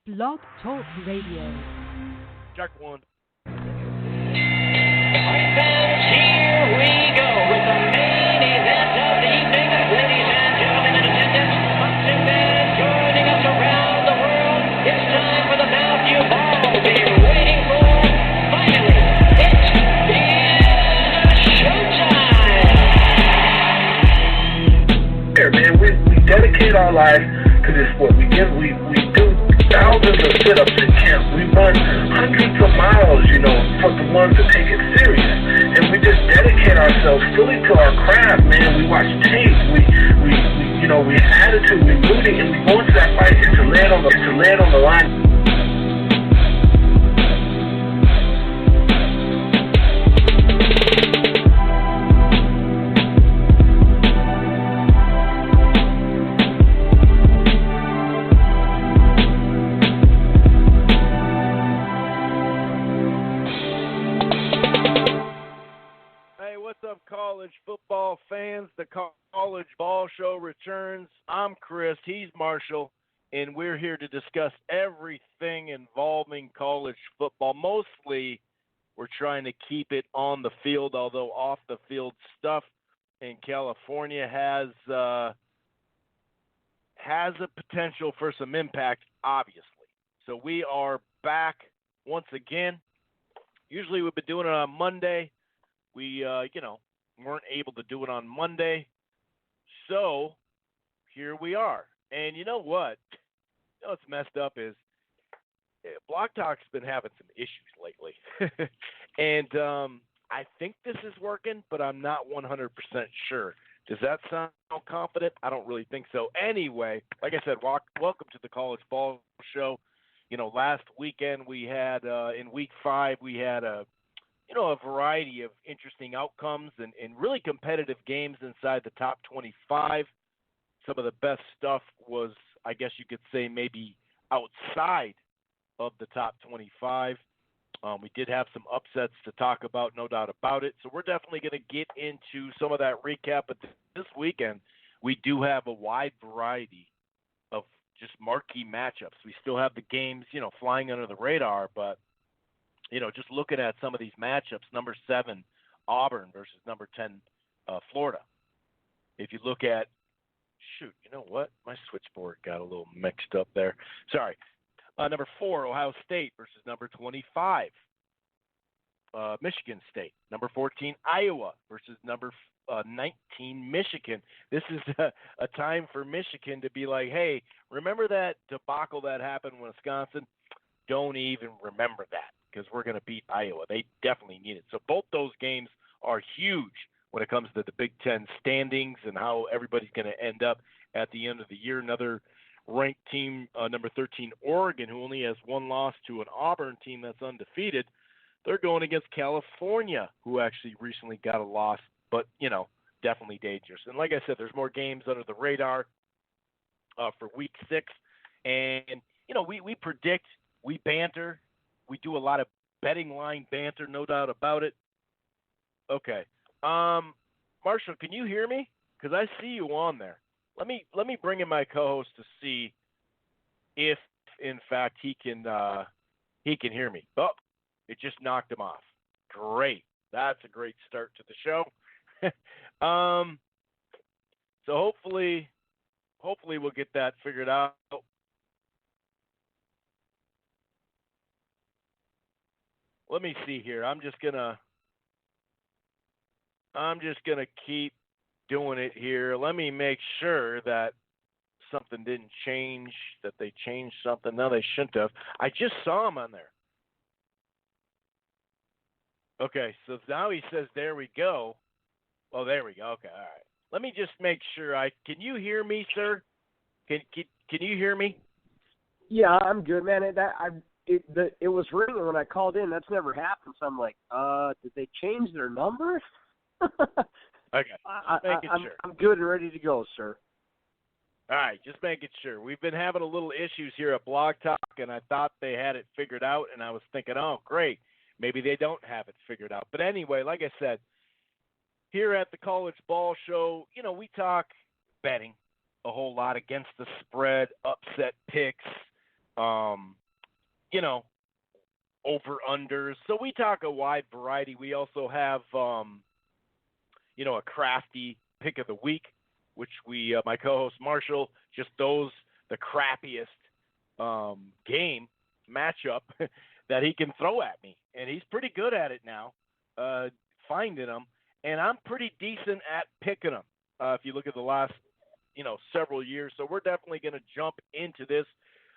Blog Talk Radio. Check one. Fans, here we go with the main event of the evening. Ladies and gentlemen in attendance, boxing fans joining us around the world. It's time for the bout you've all been waiting for. Finally, it is showtime. Here, man, we dedicate our lives to this sport. We do thousands of sit-ups in camp. We run hundreds of miles, for the ones that take it serious. And we just dedicate ourselves fully to our craft, man. We watch tape. We have attitude, we rooting, and we go into that fight to lay it on the line. College football fans, the College Ball Show returns. I'm Chris, he's Marshall, and we're here to discuss everything involving college football. Mostly, we're trying to keep it on the field, although off the field stuff in California has a potential for some impact, obviously. So we are back once again. Usually we've been doing it on Monday. We, weren't able to do it on Monday. So here we are. And you know what? What's messed up is Block Talk's been having some issues lately. And I think this is working, but I'm not 100% sure. Does that sound confident? I don't really think so. Anyway, like I said, welcome to the College Ball Show. Last weekend we had, in week 5, we had a variety of interesting outcomes and really competitive games inside the top 25. Some of the best stuff was, I guess you could say, maybe outside of the top 25. We did have some upsets to talk about, no doubt about it. So we're definitely going to get into some of that recap. But this weekend, we do have a wide variety of just marquee matchups. We still have the games, flying under the radar, but just looking at some of these matchups, number 7, Auburn versus number 10, Florida. If you look at, you know what? My switchboard got a little mixed up there. Sorry. Number 4, Ohio State versus number 25, Michigan State. Number 14, Iowa versus number 19, Michigan. This is a time for Michigan to be like, hey, remember that debacle that happened in Wisconsin? Don't even remember that, because we're going to beat Iowa. They definitely need it. So both those games are huge when it comes to the Big Ten standings and how everybody's going to end up at the end of the year. Another ranked team, number 13, Oregon, who only has one loss to an Auburn team that's undefeated. They're going against California, who actually recently got a loss, but, definitely dangerous. And like I said, there's more games under the radar for week 6. And, we predict, we banter. We do a lot of betting line banter, no doubt about it. Okay. Marshall, can you hear me? Because I see you on there. Let me bring in my co-host to see if, in fact, he can hear me. Oh, it just knocked him off. Great. That's a great start to the show. So hopefully we'll get that figured out. Let me see here. I'm just gonna keep doing it here. Let me make sure that something didn't change, that they changed something. No, they shouldn't have. I just saw him on there. Okay, so now he says, there we go. Oh, there we go. Okay, all right. Let me just make sure. Can you hear me, sir? Can you hear me? Yeah, I'm good, man. It was ringing when I called in. That's never happened. So I'm like, did they change their number? Okay, sure. I'm good and ready to go, sir. All right, just making sure. We've been having a little issues here at Blog Talk, and I thought they had it figured out, and I was thinking, oh, great, maybe they don't have it figured out. But anyway, like I said, here at the College Ball Show, we talk betting a whole lot, against the spread, upset picks, you know, over-unders. So we talk a wide variety. We also have, you know, a crafty pick of the week, which we, my co-host Marshall, just throws the crappiest game matchup that he can throw at me. And he's pretty good at it now, finding them. And I'm pretty decent at picking them if you look at the last, you know, several years. So we're definitely going to jump into this.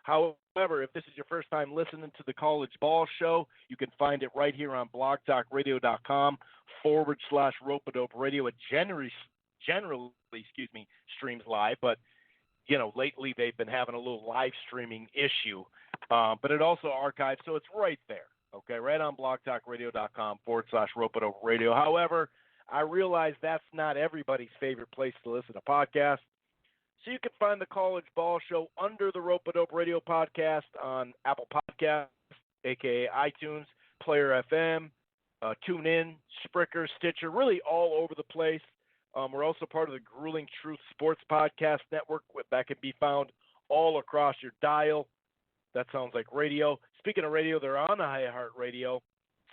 However, if this is your first time listening to the College Ball Show, you can find it right here on blogtalkradio.com/Rope-A-Dope Radio. It generally, streams live, but, you know, lately they've been having a little live streaming issue. But it also archives, so it's right there, okay, right on blogtalkradio.com/Rope-A-Dope Radio. However, I realize that's not everybody's favorite place to listen to podcasts. So you can find the College Ball Show under the Rope-A-Dope Radio podcast on Apple Podcasts, a.k.a. iTunes, Player FM, TuneIn, Spreaker, Stitcher, really all over the place. We're also part of the Grueling Truth Sports Podcast Network that can be found all across your dial. That sounds like radio. Speaking of radio, they're on the iHeartRadio,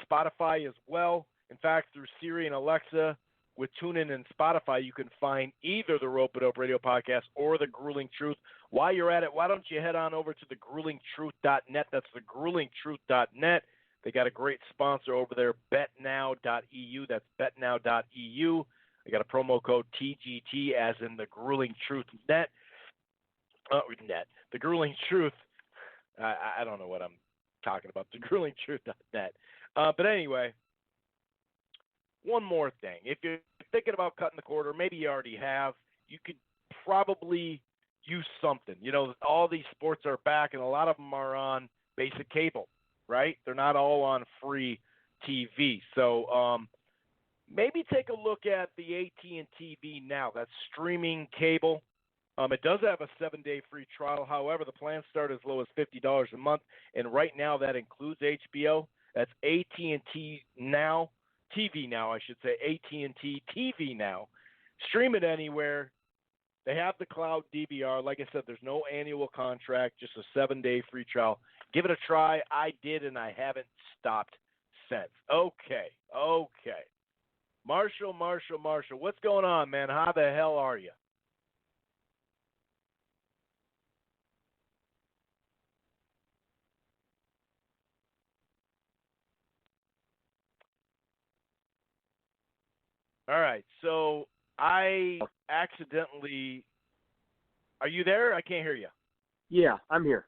Spotify as well. In fact, through Siri and Alexa, with TuneIn and Spotify, you can find either the Rope-A-Dope Radio podcast or the Grueling Truth. While you're at it, why don't you head on over to thegruelingtruth.net. That's thegruelingtruth.net. They got a great sponsor over there, betnow.eu. That's betnow.eu. They got a promo code TGT, as in the Grueling Truth net. The Grueling Truth. I don't know what I'm talking about. The gruelingtruth.net. But anyway, one more thing. If you're thinking about cutting the cord, or maybe you already have, you could probably use something. You know, all these sports are back, and a lot of them are on basic cable, right? They're not all on free TV. So maybe take a look at the AT&T V Now. That's streaming cable. It does have a 7-day free trial. However, the plans start as low as $50 a month, and right now that includes HBO. That's AT&T Now. TV Now, I should say, AT&T TV Now. Stream it anywhere. They have the cloud DVR. Like I said, there's no annual contract, just a 7-day free trial. Give it a try. I did, and I haven't stopped since. Okay. Marshall, what's going on, man? How the hell are you? All right, so I accidentally – are you there? I can't hear you. Yeah, I'm here.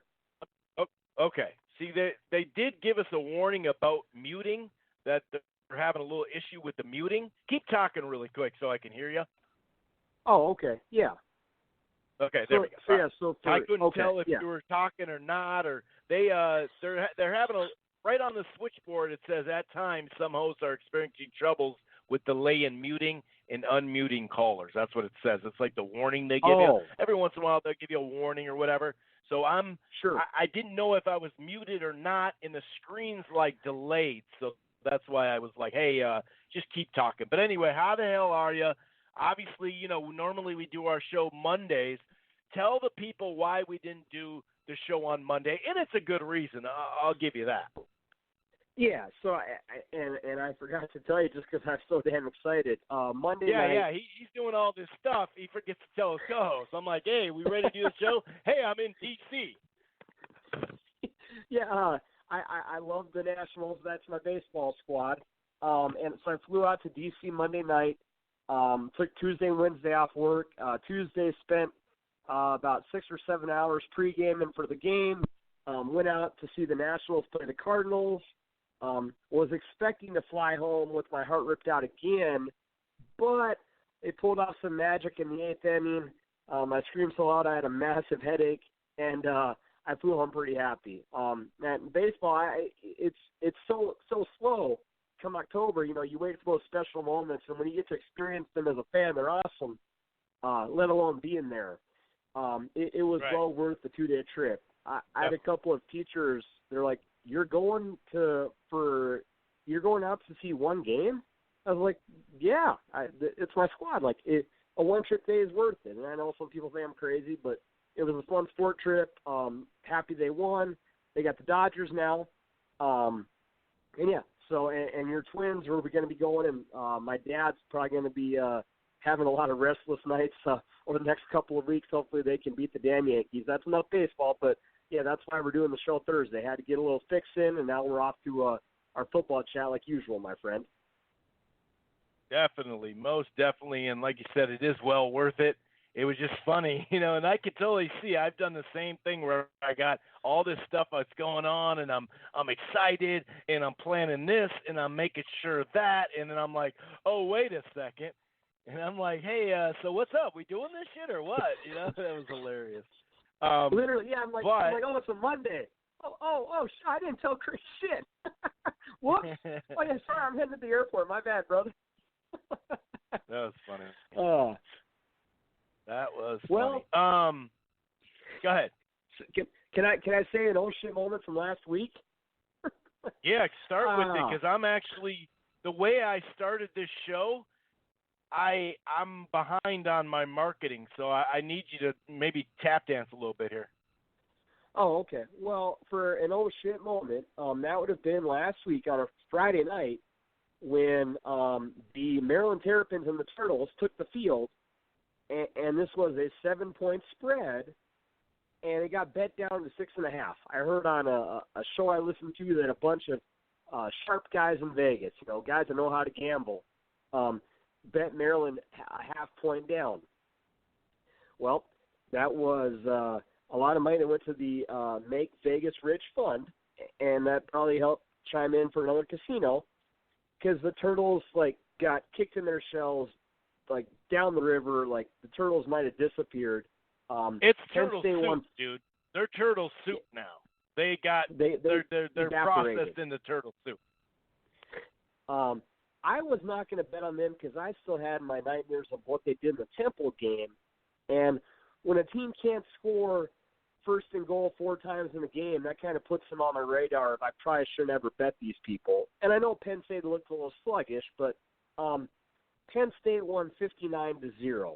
Oh, okay. See, they did give us a warning about muting, that they're having a little issue with the muting. Keep talking really quick so I can hear you. Oh, okay. Yeah. Okay, there we go. I couldn't tell if you were talking or not, or they're having a – right on the switchboard it says, at times some hosts are experiencing troubles with delay in muting and unmuting callers. That's what it says. It's like the warning they give you. Every once in a while they'll give you a warning or whatever. So I'm sure. I didn't know if I was muted or not, and the screen's like delayed. So that's why I was like, hey, just keep talking. But anyway, how the hell are you? Obviously, you know, normally we do our show Mondays. Tell the people why we didn't do the show on Monday, and it's a good reason. I'll give you that. Yeah, so I forgot to tell you just because I'm so damn excited. Monday night. Yeah, he's doing all this stuff. He forgets to tell his co-host. I'm like, hey, we ready to do the show? Hey, I'm in D.C. Yeah, I love the Nationals. That's my baseball squad. And so I flew out to D.C. Monday night. Took Tuesday and Wednesday off work. Tuesday spent about 6 or 7 hours pre-gaming for the game. Went out to see the Nationals play the Cardinals. Was expecting to fly home with my heart ripped out again, but they pulled off some magic in the 8th inning. I screamed so loud I had a massive headache, and I flew home pretty happy. And baseball, it's so slow. Come October, you know, you wait for those special moments, and when you get to experience them as a fan, they're awesome. Let alone being there. It was well worth the 2-day trip. I had a couple of teachers. They're like, You're going out to see one game? I was like, yeah, it's my squad. Like, a one-trip day is worth it. And I know some people say I'm crazy, but it was a fun sport trip. Happy they won. They got the Dodgers now. And yeah, so and your Twins, where we're going to be going, and my dad's probably going to be having a lot of restless nights over the next couple of weeks. Hopefully they can beat the damn Yankees. That's enough baseball, but yeah, that's why we're doing the show Thursday. Had to get a little fix in, and now we're off to our football chat like usual, my friend. Definitely, most definitely, and like you said, it is well worth it. It was just funny, and I could totally see. I've done the same thing where I got all this stuff that's going on, and I'm excited, and I'm planning this, and I'm making sure that, and then I'm like, oh, wait a second, and I'm like, hey, so what's up? We doing this shit or what? That was hilarious. Literally, yeah. I'm like, oh, it's a Monday. Oh, I didn't tell Chris shit. Whoops. Oh yeah, sorry, I'm heading to the airport. My bad, brother. That was funny. That was funny. Go ahead. Can I say an oh shit moment from last week? Yeah, start with it, because I'm actually, the way I started this show, I'm behind on my marketing, so I need you to maybe tap dance a little bit here. Oh, okay. Well, for an oh shit moment, that would have been last week on a Friday night when the Maryland Terrapins and the Turtles took the field, and this was a 7-point spread, and it got bet down to 6.5. I heard on a show I listened to that a bunch of sharp guys in Vegas, guys that know how to gamble, bet Maryland a half point down. Well, that was a lot of money that went to the Make Vegas Rich Fund, and that probably helped chime in for another casino, because the Turtles got kicked in their shells down the river. The Turtles might have disappeared. It's turtle soup, dude. They're turtle soup now. They're processed into turtle soup. I was not going to bet on them because I still had my nightmares of what they did in the Temple game. And when a team can't score first and goal 4 times in a game, that kind of puts them on my radar. I probably should never bet these people. And I know Penn State looked a little sluggish, but Penn State won 59-0.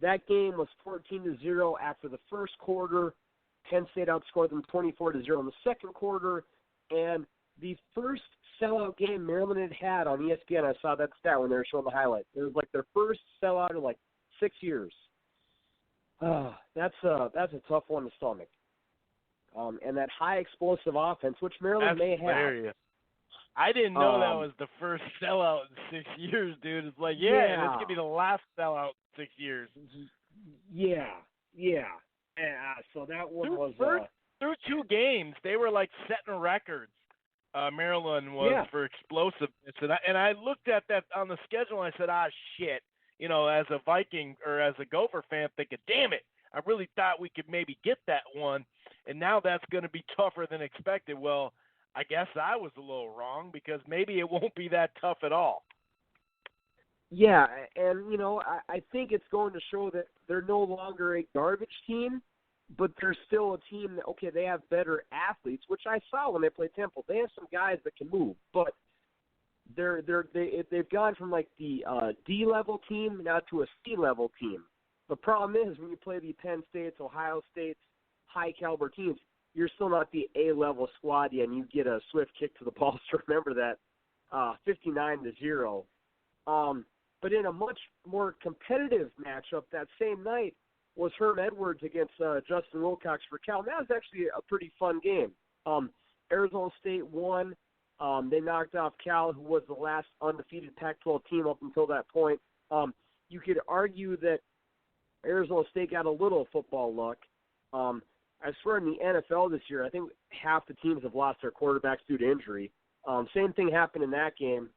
That game was 14-0 after the first quarter. Penn State outscored them 24-0 in the second quarter. And the first sellout game Maryland had on ESPN, I saw that stat when they were showing the highlights. It was their first sellout in 6 years. That's a tough one to stomach. And that high explosive offense, which Maryland may have. Hilarious. I didn't know that was the first sellout in 6 years, dude. It's this could be the last sellout in 6 years. Yeah. So that one was through 2 games, they were setting records. Maryland was for explosiveness, and I looked at that on the schedule and I said, shit. As a Viking or as a Gopher fan, thinking, damn it, I really thought we could maybe get that one, and now that's going to be tougher than expected. Well, I guess I was a little wrong, because maybe it won't be that tough at all. Yeah, and, I think it's going to show that they're no longer a garbage team, but they're still a team that, okay, they have better athletes, which I saw when they played Temple. They have some guys that can move, but they've gone from the D-level team now to a C-level team. The problem is when you play the Penn States, Ohio States, high-caliber teams, you're still not the A-level squad yet, and you get a swift kick to the balls to remember that, 59-0. But in a much more competitive matchup that same night was Herm Edwards against Justin Wilcox for Cal. And that was actually a pretty fun game. Arizona State won. They knocked off Cal, who was the last undefeated Pac-12 team up until that point. You could argue that Arizona State got a little football luck. I swear in the NFL this year, I think half the teams have lost their quarterbacks due to injury. Same thing happened in that game.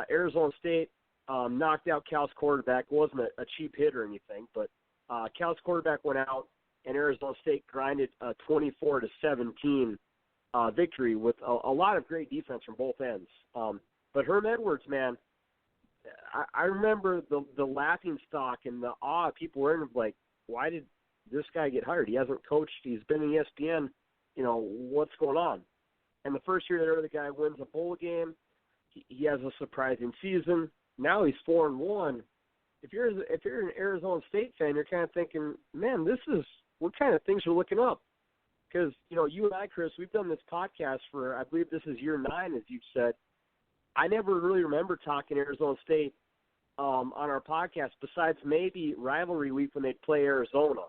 Arizona State knocked out Cal's quarterback. It wasn't a cheap hit or anything, but Cal's quarterback went out, and Arizona State grinded a 24-17 victory with a lot of great defense from both ends. But Herm Edwards, man, I remember the laughing stock and the awe people were in, why did this guy get hired? He hasn't coached. He's been in ESPN. What's going on? And the first year there, the guy wins a bowl game. He has a surprising season. Now he's 4-1. If you're an Arizona State fan, you're kind of thinking, man, this is what kind of things are looking up? Because, you and I, Chris, we've done this podcast for, I believe this is year 9, as you've said. I never really remember talking Arizona State on our podcast, besides maybe rivalry week when they'd play Arizona.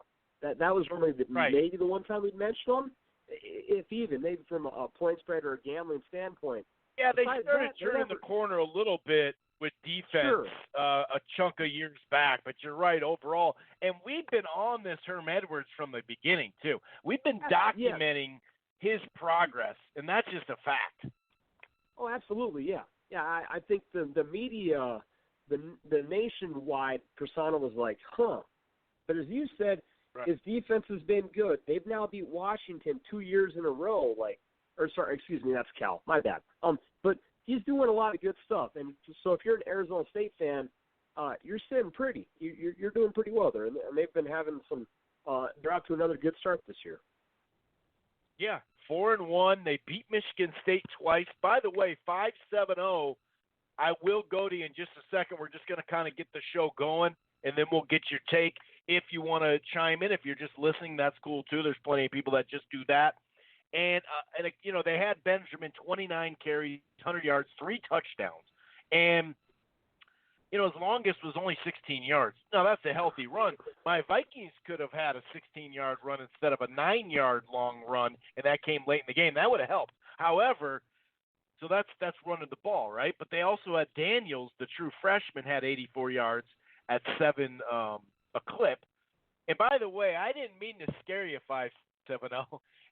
That was really maybe the one time we'd mention them, if even, maybe from a point spread or a gambling standpoint. Yeah, they Besides started that, turning the corner a little bit with defense Sure. A chunk of years back, but you're right overall. And we've been on this Herm Edwards from the beginning, too. We've been documenting his progress, and that's just a fact. Oh, absolutely, yeah. Yeah, I think the media, the nationwide persona was like, huh. But as you said, his defense has been good. They've now beat Washington 2 years in a row, that's Cal, my bad. But he's doing a lot of good stuff, and so if you're an Arizona State fan, you're sitting pretty. You're doing pretty well there, and they've been having some. They're out to another good start this year. Yeah, 4-1. They beat Michigan State twice. By the way, 5-7-0. I will go to you in just a second. We're just going to kind of get the show going, and then we'll get your take. If you want to chime in, if you're just listening, that's cool too. There's plenty of people that just do that. And they had Benjamin 29 carries, 100 yards, 3 touchdowns. And, his longest was only 16 yards. Now, that's a healthy run. My Vikings could have had a 16-yard run instead of a 9-yard long run, and that came late in the game. That would have helped. However, so that's running the ball, right? But they also had Daniels, the true freshman, had 84 yards at 7 a clip. And by the way, I didn't mean to scare you 5-7-0.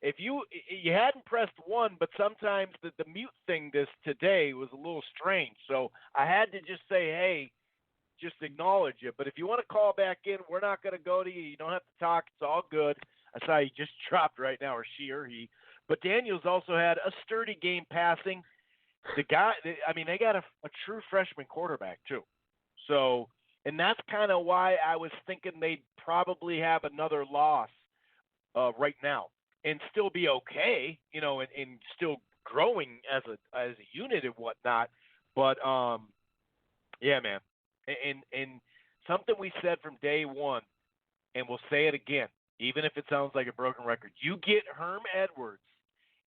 If you hadn't pressed 1, but sometimes the mute thing today was a little strange. So I had to just say, hey, just acknowledge it. But if you want to call back in, we're not going to go to you. You don't have to talk. It's all good. I saw you just dropped right now, or she or he. But Daniels also had a sturdy game passing. They got a true freshman quarterback too. So, and that's kind of why I was thinking they'd probably have another loss right now and still be okay, and still growing as a unit and whatnot. But yeah, man, and something we said from day one, and we'll say it again, even if it sounds like a broken record. You get Herm Edwards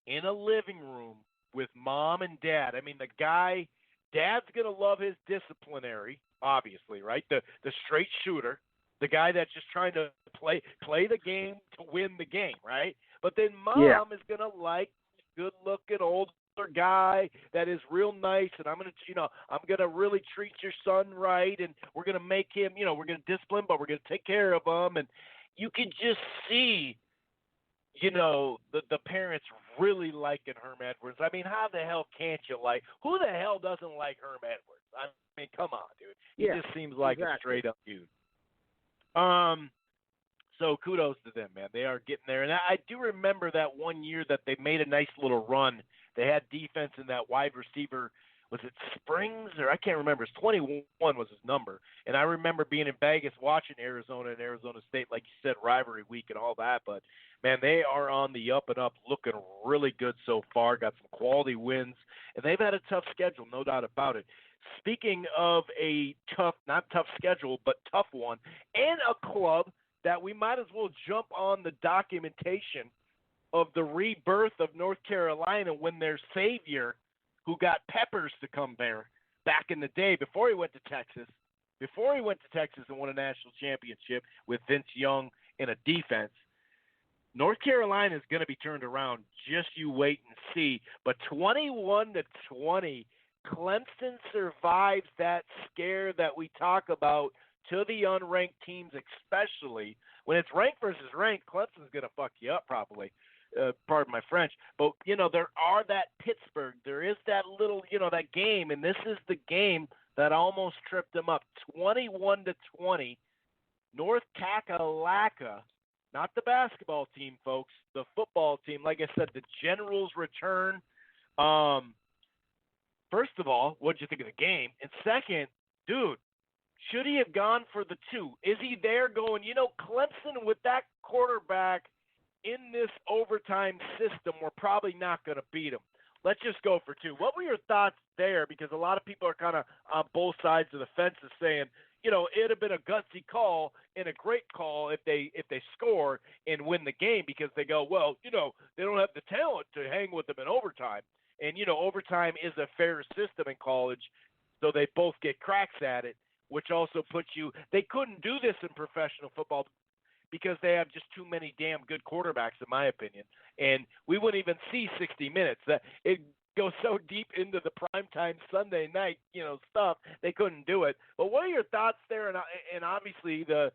in a living room with mom and dad. I mean, dad's going to love his disciplinary, obviously, right? The straight shooter, the guy that's just trying to play the game to win the game, right? But then mom is going to like good-looking older guy that is real nice, and I'm going to really treat your son right, and we're going to make him, we're going to discipline, but we're going to take care of him. And you can just see the parents really liking Herm Edwards. I mean, how the hell can't you who the hell doesn't like Herm Edwards? I mean, come on, dude. He just seems like a straight-up dude. So kudos to them, man. They are getting there. And I do remember that one year that they made a nice little run. They had defense in that wide receiver. Was it Springs? Or I can't remember. It's 21 was his number. And I remember being in Vegas watching Arizona and Arizona State, like you said, rivalry week and all that. But, man, they are on the up and up, looking really good so far. Got some quality wins. And they've had a tough schedule, no doubt about it. Speaking of a not tough schedule, but tough one, and a club that we might as well jump on the documentation of the rebirth of North Carolina when their savior, who got Peppers to come there back in the day before he went to Texas and won a national championship with Vince Young in a defense. North Carolina is going to be turned around. Just you wait and see. But 21-20, Clemson survives that scare that we talk about to the unranked teams, especially when it's ranked versus ranked. Clemson's going to fuck you up probably. Pardon my French. But, there are that Pittsburgh. There is that little, that game, and this is the game that almost tripped them up. 21-20, North Kakalaka, not the basketball team, folks, the football team. Like I said, the Generals return. First of all, what did you think of the game? And second, dude, should he have gone for the 2? Is he there going, Clemson with that quarterback in this overtime system, we're probably not going to beat him. let's just go for 2. What were your thoughts there? Because a lot of people are kind of on both sides of the fences saying, it'd have been a gutsy call and a great call if they score and win the game, because they go, well, they don't have the talent to hang with them in overtime. And, overtime is a fair system in college, so they both get cracks at it, which also puts you – they couldn't do this in professional football because they have just too many damn good quarterbacks, in my opinion. And we wouldn't even see 60 minutes. It goes so deep into the primetime Sunday night, stuff, they couldn't do it. But what are your thoughts there? And obviously the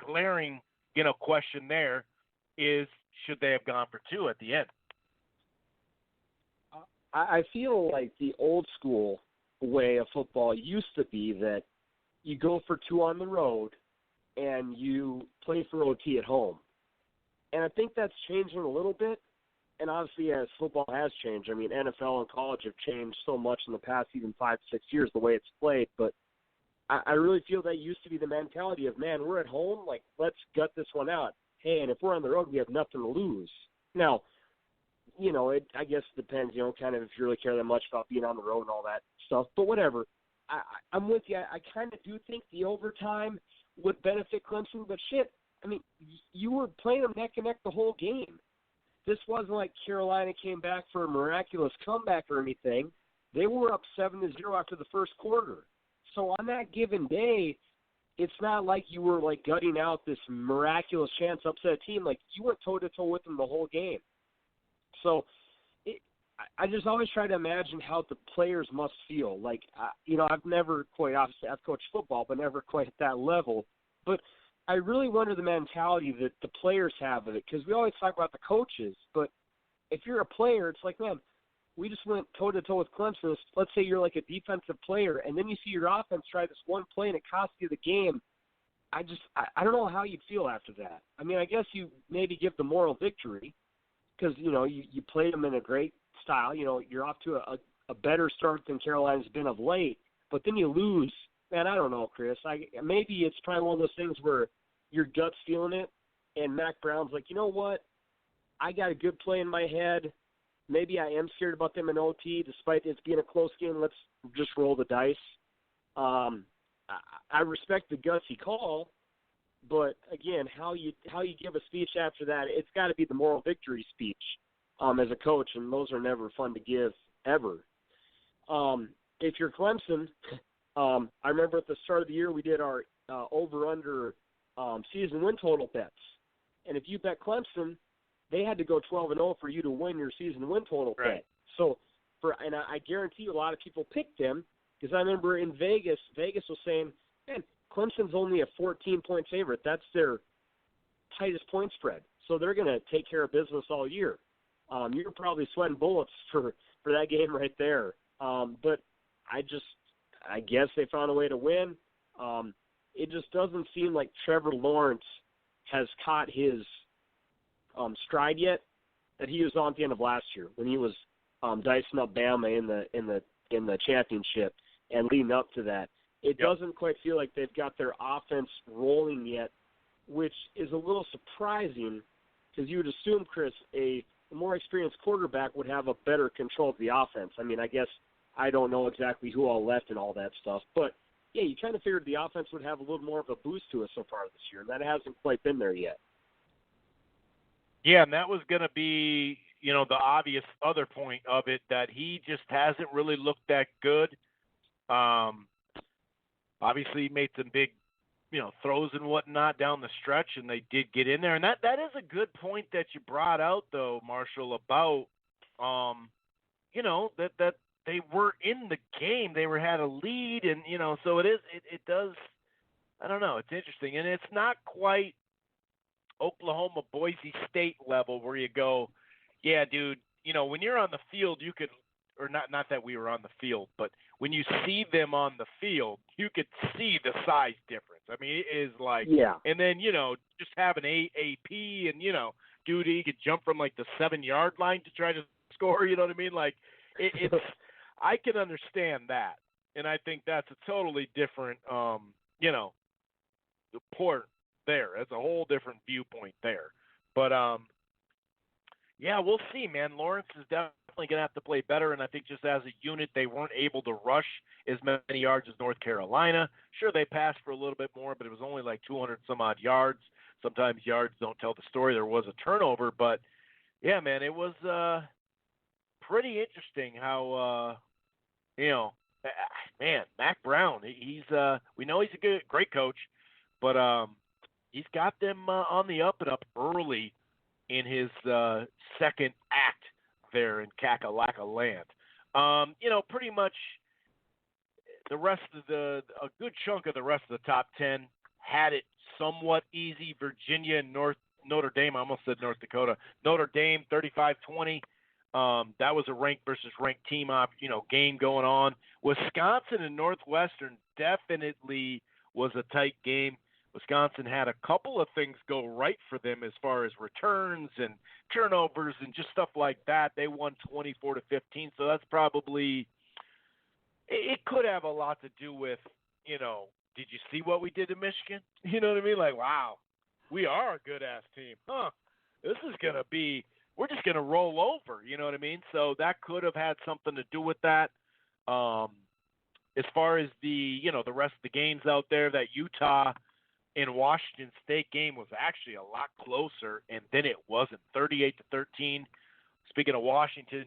glaring, question there is, should they have gone for 2 at the end? I feel like the old school way of football used to be that you go for 2 on the road and you play for OT at home. And I think that's changing a little bit. And obviously, as football has changed, I mean, NFL and college have changed so much in the past even 5 to 6 years, the way it's played. But I really feel that used to be the mentality of, man, we're at home, like, let's gut this one out. Hey, and if we're on the road, we have nothing to lose. Now, it, I guess, depends, kind of if you really care that much about being on the road and all that stuff. But whatever. I'm with you. I kind of do think the overtime would benefit Clemson, but shit, I mean, you were playing them neck and neck the whole game. This wasn't like Carolina came back for a miraculous comeback or anything. They were up 7-0 after the first quarter. So on that given day, it's not like you were like gutting out this miraculous chance to upset a team. Like, you went toe-to-toe with them the whole game. So I just always try to imagine how the players must feel. Like, I've never quite, obviously, I've coached football, but never quite at that level. But I really wonder the mentality that the players have of it, because we always talk about the coaches, but if you're a player, it's like, man, we just went toe-to-toe with Clemson. Let's say you're like a defensive player, and then you see your offense try this one play and it costs you the game. I don't know how you'd feel after that. I mean, I guess you maybe give the moral victory because, you played them in a great style. You're off to a better start than Carolina's been of late, but then you lose. Man, I don't know, Chris. Maybe it's probably one of those things where your gut's feeling it, and Mac Brown's like, you know what? I got a good play in my head. Maybe I am scared about them in OT, despite it being a close game. Let's just roll the dice. I respect the gutsy call, but again, how you give a speech after that, it's got to be the moral victory speech as a coach, and those are never fun to give ever. If you're Clemson, I remember at the start of the year we did our over-under season win total bets, and if you bet Clemson, they had to go 12-0 for you to win your season win total bet. So, I guarantee you a lot of people picked them because I remember in Vegas was saying, man, Clemson's only a 14-point favorite. That's their tightest point spread. So they're going to take care of business all year. You're probably sweating bullets for that game right there. But I guess they found a way to win. It just doesn't seem like Trevor Lawrence has caught his stride yet that he was on at the end of last year when he was dicing up Bama in the championship and leading up to that. It doesn't quite feel like they've got their offense rolling yet, which is a little surprising because you would assume, Chris, a more experienced quarterback would have a better control of the offense. I mean, I guess I don't know exactly who all left and all that stuff, but yeah, you kind of figured the offense would have a little more of a boost to it so far this year, and that hasn't quite been there yet. Yeah, and that was going to be, the obvious other point of it, that he just hasn't really looked that good. Obviously, he made some big, throws and whatnot down the stretch, and they did get in there. And that is a good point that you brought out, though, Marshall, about, that they were in the game. They had a lead, and, so it does, I don't know, it's interesting. And it's not quite Oklahoma, Boise State level where you go, yeah, dude, when you're on the field, you could, or not that we were on the field, but when you see them on the field, you could see the size difference. I mean, it is like, yeah. And then, just have an AP and, dude, he could jump from like the 7-yard line to try to score, you know what I mean? Like, it's, I can understand that. And I think that's a totally different, port there. That's a whole different viewpoint there. But, yeah, we'll see, man. Lawrence is going to have to play better, and I think just as a unit, they weren't able to rush as many yards as North Carolina. Sure, they passed for a little bit more, but it was only like 200-some-odd yards. Sometimes yards don't tell the story. There was a turnover, but, yeah, man, it was pretty interesting how, man, Mac Brown, he's we know he's a great coach, but he's got them on the up and up early in his second act there in Kakalaka land. Pretty much the rest of a good chunk of the rest of the top 10 had it somewhat easy. Virginia and Notre Dame, I almost said North Dakota. Notre Dame 35-20. That was a ranked versus ranked team game going on. Wisconsin and Northwestern definitely was a tight game. Wisconsin had a couple of things go right for them as far as returns and turnovers and just stuff like that. They won 24-15, so that's probably – it could have a lot to do with, did you see what we did to Michigan? You know what I mean? Like, wow, we are a good-ass team. This is going to be – we're just going to roll over, you know what I mean? So that could have had something to do with that. As far as the rest of the games out there, that Utah – in Washington State game was actually a lot closer, and then it wasn't. 38-13. Speaking of Washington,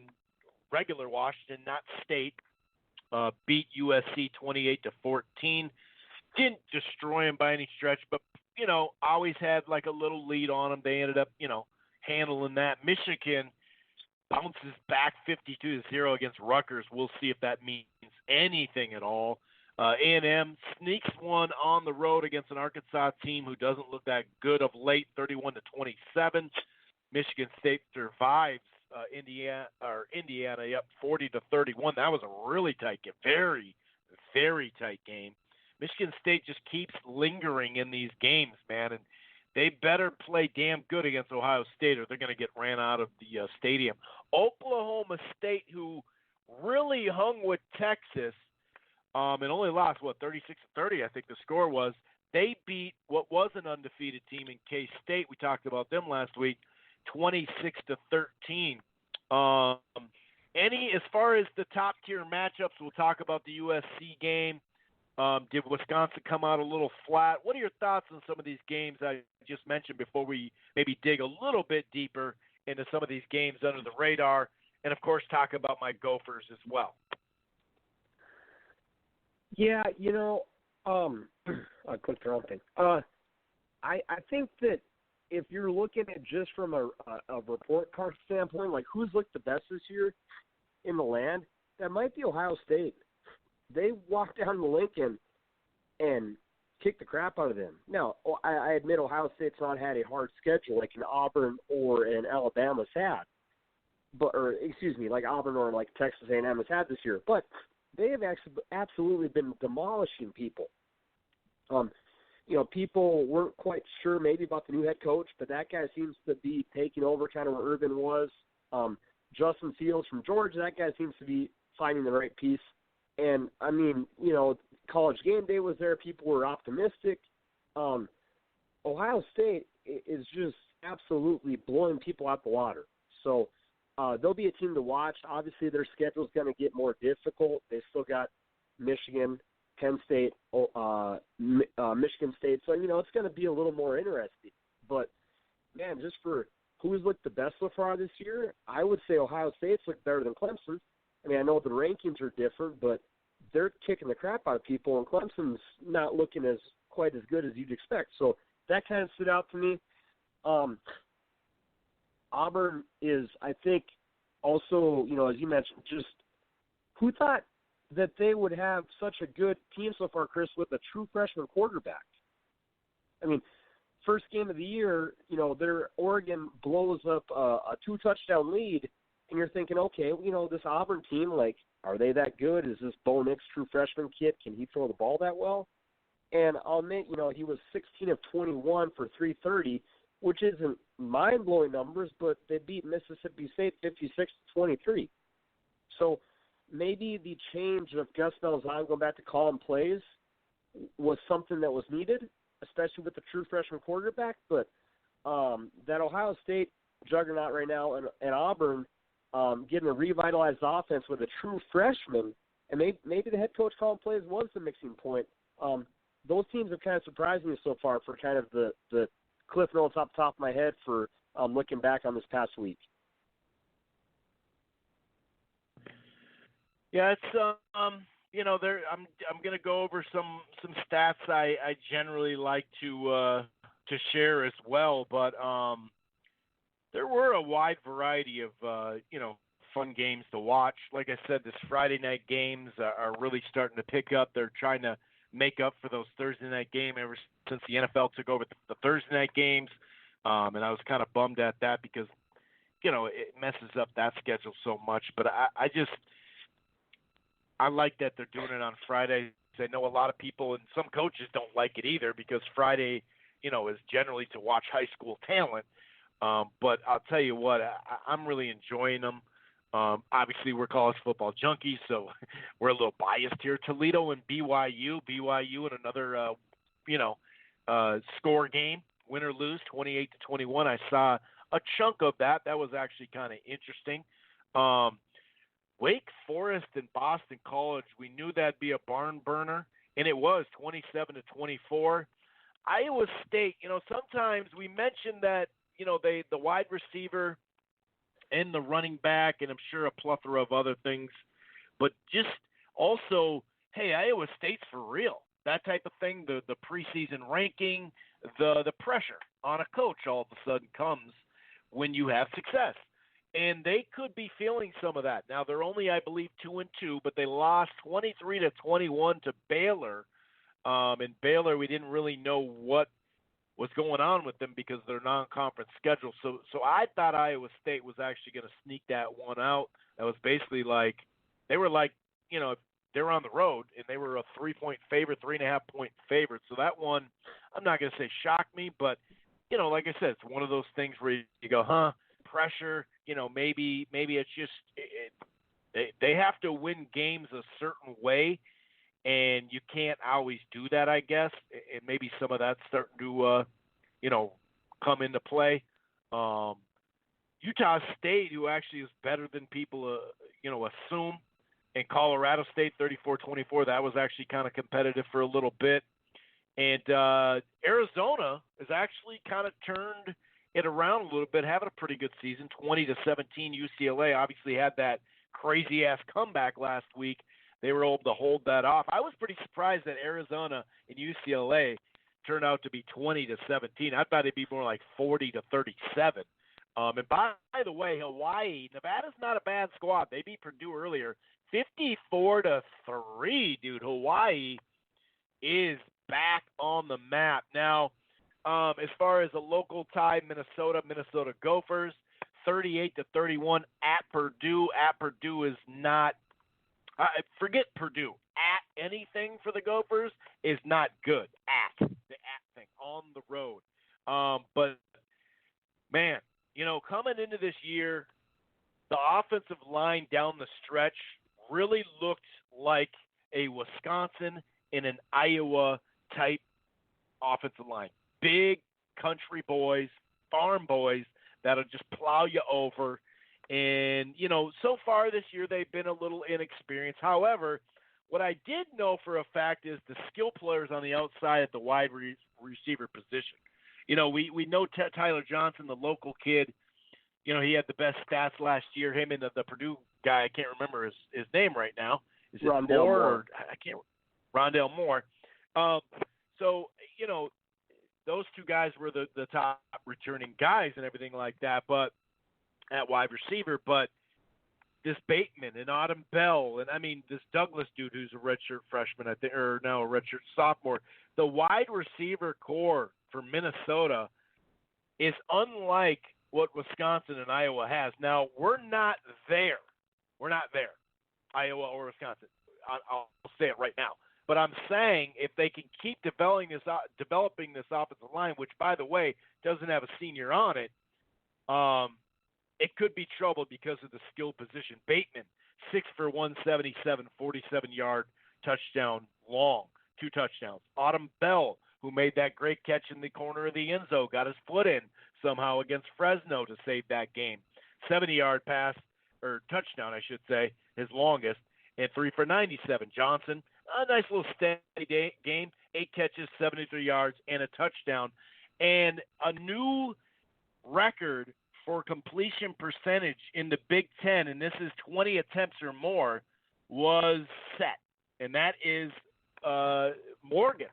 regular Washington, not State, beat USC 28-14. Didn't destroy them by any stretch, but always had like a little lead on them. They ended up handling that. Michigan bounces back 52-0 against Rutgers. We'll see if that means anything at all. A&M sneaks one on the road against an Arkansas team who doesn't look that good of late, 31-27. Michigan State survives Indiana up 40-31. That was a really tight game, very, very tight game. Michigan State just keeps lingering in these games, man, and they better play damn good against Ohio State or they're going to get ran out of the stadium. Oklahoma State, who really hung with Texas, and only lost, 36-30, I think the score was. They beat what was an undefeated team in K-State. We talked about them last week, 26-13. As far as the top-tier matchups, we'll talk about the USC game. Did Wisconsin come out a little flat? What are your thoughts on some of these games I just mentioned before we maybe dig a little bit deeper into some of these games under the radar? And, of course, talk about my Gophers as well. Yeah, I clicked the wrong thing. I think that if you're looking at just from a report card standpoint, like who's looked the best this year in the land, that might be Ohio State. They walked down to Lincoln and kicked the crap out of them. Now, I admit Ohio State's not had a hard schedule like an Auburn or an Alabama's had, like Auburn or like Texas A&M has had this year, but they have absolutely been demolishing people. People weren't quite sure maybe about the new head coach, but that guy seems to be taking over kind of where Urban was. Justin Fields from Georgia, that guy seems to be finding the right piece. And, College game day was there. People were optimistic. Ohio State is just absolutely blowing people out the water. So, they'll be a team to watch. Obviously, their schedule is going to get more difficult. They still got Michigan, Penn State, Michigan State. So, it's going to be a little more interesting. But, man, just for who's looked the best so far this year, I would say Ohio State's looked better than Clemson. I mean, I know the rankings are different, but they're kicking the crap out of people, and Clemson's not looking quite as good as you'd expect. So that kind of stood out to me. Auburn is, I think, also, as you mentioned, just who thought that they would have such a good team so far, Chris, with a true freshman quarterback? I mean, first game of the year, their Oregon blows up a 2-touchdown lead, and you're thinking, okay, this Auburn team, like, are they that good? Is this Bo Nix true freshman kid? Can he throw the ball that well? And I'll admit, he was 16 of 21 for 330, which isn't mind-blowing numbers, but they beat Mississippi State 56-23. So maybe the change of Gus Malzahn going back to calling plays was something that was needed, especially with the true freshman quarterback. But that Ohio State juggernaut right now and Auburn, getting a revitalized offense with a true freshman, and maybe the head coach calling plays was the mixing point. Those teams have kind of surprised me so far for kind of the cliff notes off the top of my head for looking back on this past week. Yeah, it's there. I'm going to go over some stats I generally like to share as well, but there were a wide variety of fun games to watch. Like I said, this Friday night games are really starting to pick up. They're trying to make up for those Thursday night games ever since the NFL took over the Thursday night games, and I was kind of bummed at that because it messes up that schedule so much. But I like that they're doing it on Friday. I know a lot of people and some coaches don't like it either because Friday, is generally to watch high school talent. But I'll tell you what, I'm really enjoying them. Obviously, we're college football junkies, so we're a little biased here. Toledo and BYU in another, score game, win or lose, 28-21. I saw a chunk of that. That was actually kind of interesting. Wake Forest and Boston College, we knew that'd be a barn burner, and it was 27-24. Iowa State, sometimes we mentioned that, the wide receiver and the running back, and I'm sure a plethora of other things, but just also, hey, Iowa State's for real. That type of thing, the preseason ranking, the pressure on a coach all of a sudden comes when you have success. And they could be feeling some of that. Now, they're only, I believe, 2-2, but they lost 23-21 to Baylor. And Baylor, we didn't really know what was going on with them because of their non-conference schedule. So I thought Iowa State was actually going to sneak that one out. That was basically like they were they were on the road, and they were a 3-point favorite, 3.5-point favorite. So that one, I'm not going to say shocked me, but, like I said, it's one of those things where you go, pressure, maybe it's just they have to win games a certain way, and you can't always do that, I guess. And maybe some of that's starting to, come into play. Utah State, who actually is better than people, assume, and Colorado State 34-24. That was actually kind of competitive for a little bit. And Arizona has actually kind of turned it around a little bit, having a pretty good season, 20-17. UCLA obviously had that crazy-ass comeback last week. They were able to hold that off. I was pretty surprised that Arizona and UCLA turned out to be 20-17. I thought it'd be more like 40-37. And by the way, Hawaii, Nevada's not a bad squad. They beat Purdue earlier, 54-3, dude. Hawaii is back on the map now. As far as a local tie, Minnesota Gophers, 38-31 at Purdue. At Purdue is not. Forget Purdue. At anything for the Gophers is not good. At the thing on the road. But man, coming into this year, the offensive line down the stretch really looked like a Wisconsin and an Iowa type offensive line. Big country boys, farm boys that'll just plow you over. And, so far this year they've been a little inexperienced. However, what I did know for a fact is the skill players on the outside at the wide receiver position. We know Tyler Johnson, the local kid. He had the best stats last year. Him and the Purdue guy, I can't remember his name right now. Is it Rondale Moore? Rondale Moore. So, those two guys were the top returning guys and everything like that, but at wide receiver. But this Bateman and Autumn Bell, and this Douglas dude who's a redshirt freshman, I think, or now a redshirt sophomore. The wide receiver core for Minnesota is unlike what Wisconsin and Iowa has. Now, we're not there. Iowa or Wisconsin. I'll say it right now. But I'm saying if they can keep developing this offensive line, which, by the way, doesn't have a senior on it, it could be trouble because of the skill position. Bateman, 6 for 177, 47-yard touchdown long, 2 touchdowns. Autumn Bell, who made that great catch in the corner of the end zone, got his foot in somehow against Fresno to save that game. 70-yard pass or touchdown, I should say, his longest, and 3 for 97. Johnson, a nice little steady game, 8 catches, 73 yards, and a touchdown. And a new record for completion percentage in the Big Ten, and this is 20 attempts or more, was set. And that is Morgan,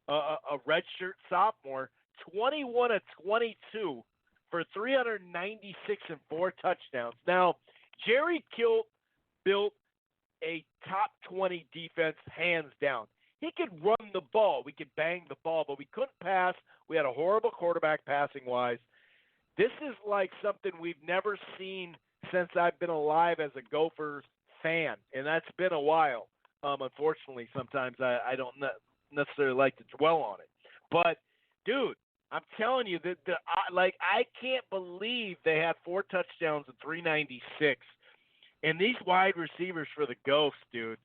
a redshirt sophomore, 21 of 22 for 396 and 4 touchdowns. Now, Jerry Kilt built a top 20 defense hands down. He could run the ball. We could bang the ball, but we couldn't pass. We had a horrible quarterback passing-wise. This is like something we've never seen since I've been alive as a Gophers fan, and that's been a while. Unfortunately, sometimes I don't necessarily like to dwell on it. But, dude, I'm telling you, I can't believe they had 4 touchdowns and 396. And these wide receivers for the Ghosts, dude,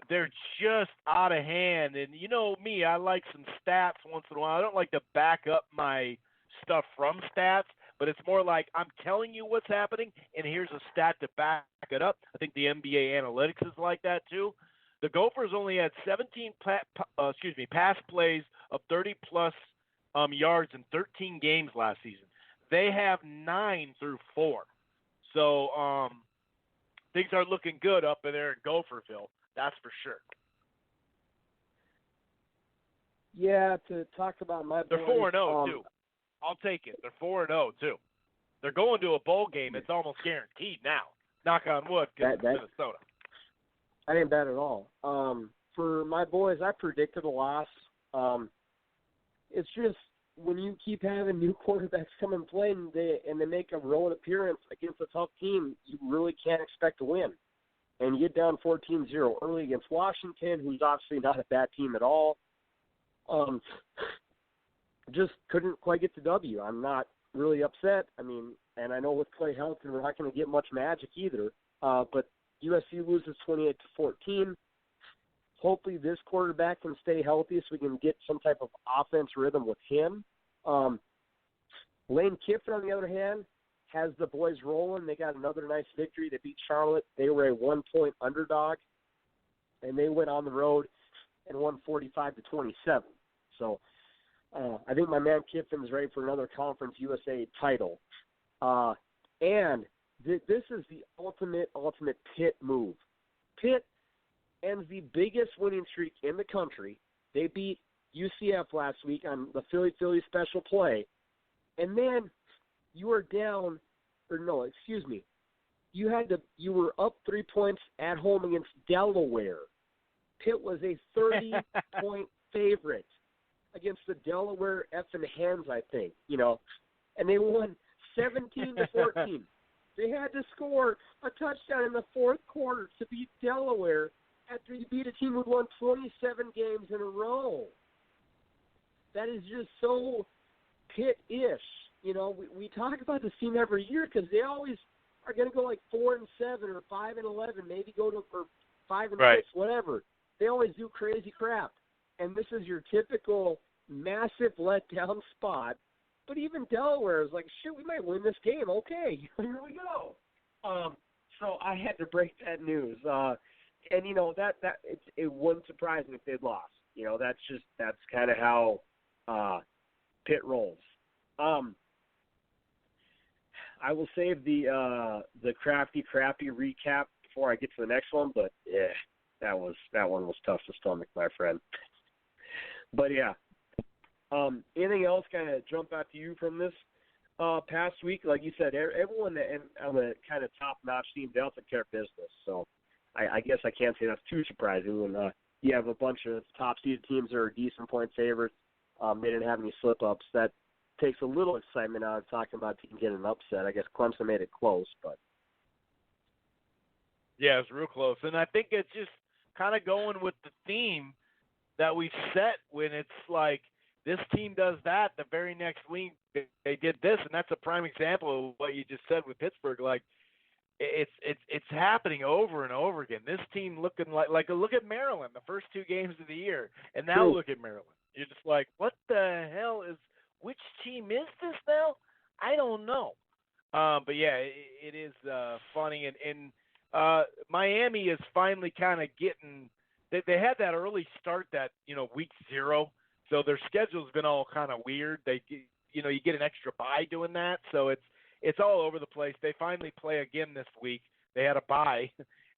they're just out of hand. And you know me, I like some stats once in a while. I don't like to back up my stuff from stats, but it's more like I'm telling you what's happening, and here's a stat to back it up. I think the NBA analytics is like that too. The Gophers only had 17 pass plays of 30-plus yards in 13 games last season. They have 9 through 4. So things are looking good up in there in Gopherville. That's for sure. Yeah, to talk about my boys. They're 4-0 too. I'll take it. They're 4-0 too. They're going to a bowl game. It's almost guaranteed now. Knock on wood, because it's Minnesota. That ain't bad at all. For my boys, I predicted a loss. It's just when you keep having new quarterbacks come and play and they make a road appearance against a tough team, you really can't expect to win. And you get down 14-0 early against Washington, who's obviously not a bad team at all. Just couldn't quite get the W. I'm not really upset. I mean, and I know with Clay Helton, we're not going to get much magic either. But USC loses 28-14. Hopefully this quarterback can stay healthy so we can get some type of offense rhythm with him. Lane Kiffin, on the other hand, has the boys rolling. They got another nice victory. They beat Charlotte. They were a 1-point underdog, and they went on the road and won 45-27. So I think my man Kiffin is ready for another Conference USA title. And this is the ultimate Pitt move. Pitt ends the biggest winning streak in the country. They beat UCF last week on the Philly special play. And then you were down, you were up 3 points at home against Delaware. Pitt was a 30-point favorite against the Delaware effing Hens, I think, and they won 17-14. They had to score a touchdown in the fourth quarter to beat Delaware after you beat a team who won 27 games in a row. That is just so Pitt-ish. We talk about this team every year because they always are going to go like 4-7 or 5-11, maybe go to 5-6, whatever. They always do crazy crap. And this is your typical massive letdown spot. But even Delaware is like, shit, we might win this game. Okay, here we go. So I had to break that news. And it wouldn't surprise me if they'd lost. That's kind of how Pitt rolls. I will save the crafty recap before I get to the next one. But yeah, that one was tough to stomach, my friend. But yeah. Anything else kind of jump out to you from this past week? Like you said, everyone on the kind of top-notch team, they also care business. So I guess I can't say that's too surprising when you have a bunch of top-seeded teams that are decent point favorites. They didn't have any slip-ups. That takes a little excitement out of talking about team getting an upset. I guess Clemson made it close, but. Yeah, it was real close. And I think it's just kind of going with the theme that we've set when it's like, this team does that, the very next week they did this, and that's a prime example of what you just said with Pittsburgh. Like it's happening over and over again. This team looking like look at Maryland the first 2 games of the year, and now look at Maryland. You're just like, what the hell which team is this now? I don't know. But yeah, it is funny, and Miami is finally kind of getting. They had that early start, that week 0, so their schedule's been all kind of weird. You get an extra bye doing that, so it's all over the place. They finally play again this week. They had a bye,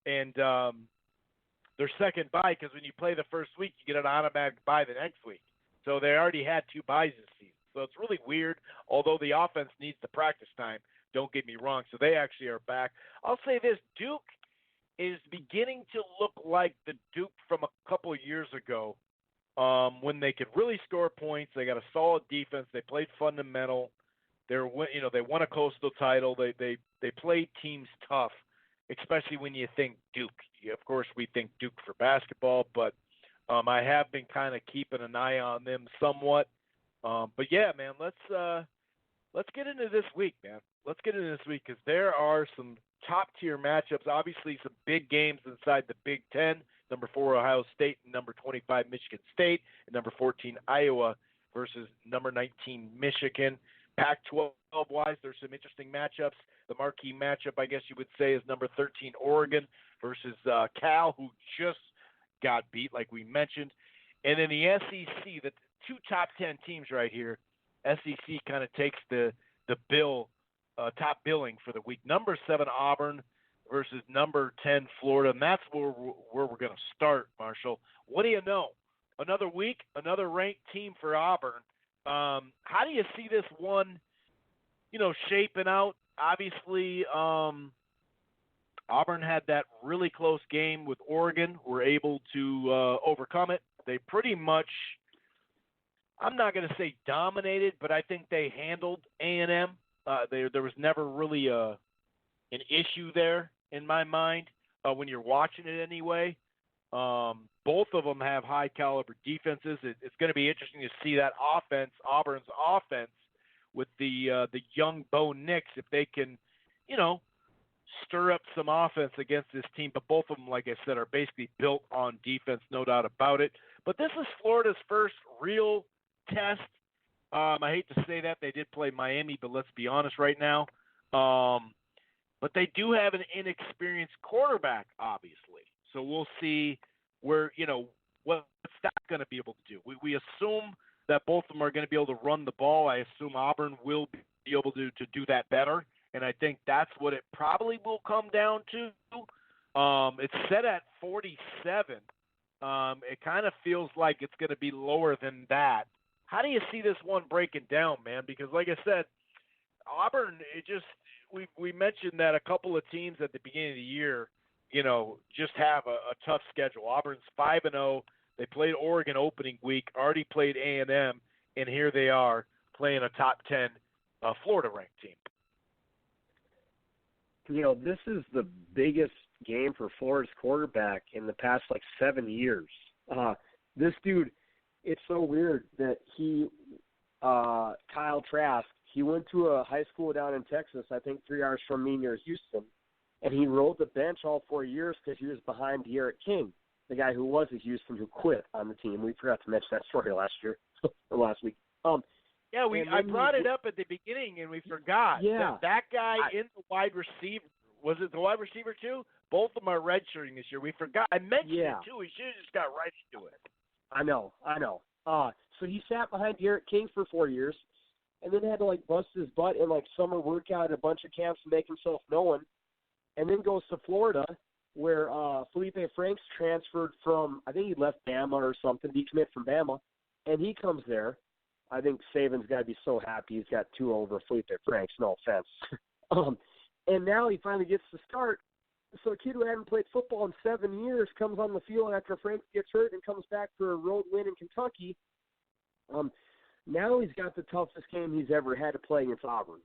and their second bye, because when you play the first week, you get an automatic bye the next week. So they already had 2 byes this season. So it's really weird, although the offense needs the practice time. Don't get me wrong. So they actually are back. I'll say this, Duke is beginning to look like the Duke from a couple of years ago, when they could really score points. They got a solid defense. They played fundamental. They won a coastal title. They played teams tough, especially when you think Duke. Of course, we think Duke for basketball, but I have been kind of keeping an eye on them somewhat. But yeah, man, let's get into this week, man. Let's get into this week, because there are some top-tier matchups. Obviously, some big games inside the Big Ten. Number 4, Ohio State, and number 25, Michigan State, and number 14, Iowa versus number 19, Michigan. Pac-12-wise, there's some interesting matchups. The marquee matchup, I guess you would say, is number 13, Oregon versus Cal, who just got beat, like we mentioned. And then the SEC, the 2 top 10 teams right here, SEC kind of takes the top billing for the week. Number 7, Auburn versus number 10, Florida. And that's where we're going to start, Marshall. What do you know? Another week, another ranked team for Auburn. How do you see this one, shaping out? Obviously, Auburn had that really close game with Oregon. Were able to overcome it. They pretty much, I'm not going to say dominated, but I think they handled A&M. There was never really an issue there in my mind when you're watching it anyway. Both of them have high caliber defenses. It's going to be interesting to see that offense, Auburn's offense, with the young Bo Nix, if they can, stir up some offense against this team. But both of them, like I said, are basically built on defense, no doubt about it. But this is Florida's first real test. I hate to say that. They did play Miami, but let's be honest right now. But they do have an inexperienced quarterback, obviously. So we'll see where, what's that going to be able to do. We assume that both of them are going to be able to run the ball. I assume Auburn will be able to do that better, and I think that's what it probably will come down to. It's set at 47. It kind of feels like it's going to be lower than that. How do you see this one breaking down, man? Because, like I said, Auburn, we mentioned that a couple of teams at the beginning of the year, just have a tough schedule. Auburn's 5-0. They played Oregon opening week, already played A&M, and here they are playing a top 10 Florida-ranked team. This is the biggest game for Florida's quarterback in the past, 7 years. This dude, it's so weird that Kyle Trask, he went to a high school down in Texas, I think 3 hours from me near Houston, and he rode the bench all 4 years because he was behind Derek King, the guy who was at Houston who quit on the team. We forgot to mention that story last week. Yeah, I brought it up at the beginning, and we forgot. Yeah. That guy in the wide receiver, was it the wide receiver too? Both of them are redshirting this year. We forgot. I mentioned it too. We should have just got right into it. I know. So he sat behind Derek King for 4 years, and then had to bust his butt in summer workout at a bunch of camps to make himself known, and then goes to Florida, where Felipe Franks transferred from, I think he left Bama or something, decommitted from Bama, and he comes there. I think Saban's got to be so happy he's got 2 over Felipe Franks, no offense. And now he finally gets to start. So a kid who hadn't played football in 7 years comes on the field after Franks gets hurt and comes back for a road win in Kentucky. Now he's got the toughest game he's ever had to play against Auburn.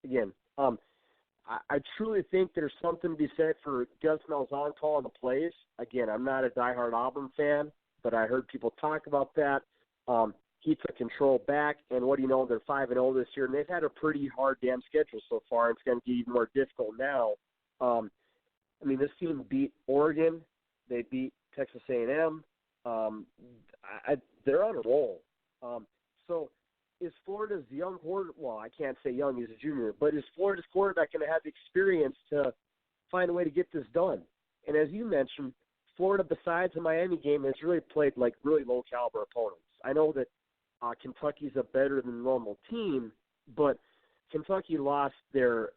Again, I truly think there's something to be said for Gus Malzahn calling the plays. Again, I'm not a diehard Auburn fan, but I heard people talk about that. He took control back, and what do you know, they're 5-0 this year, and they've had a pretty hard damn schedule so far. It's going to get even more difficult now. This team beat Oregon. They beat Texas A&M. They're on a roll. So is Florida's young quarterback? Well, I can't say young; he's a junior. But is Florida's quarterback going to have the experience to find a way to get this done? And as you mentioned, Florida, besides the Miami game, has really played like really low caliber opponents. I know that Kentucky's a better than normal team, but Kentucky lost their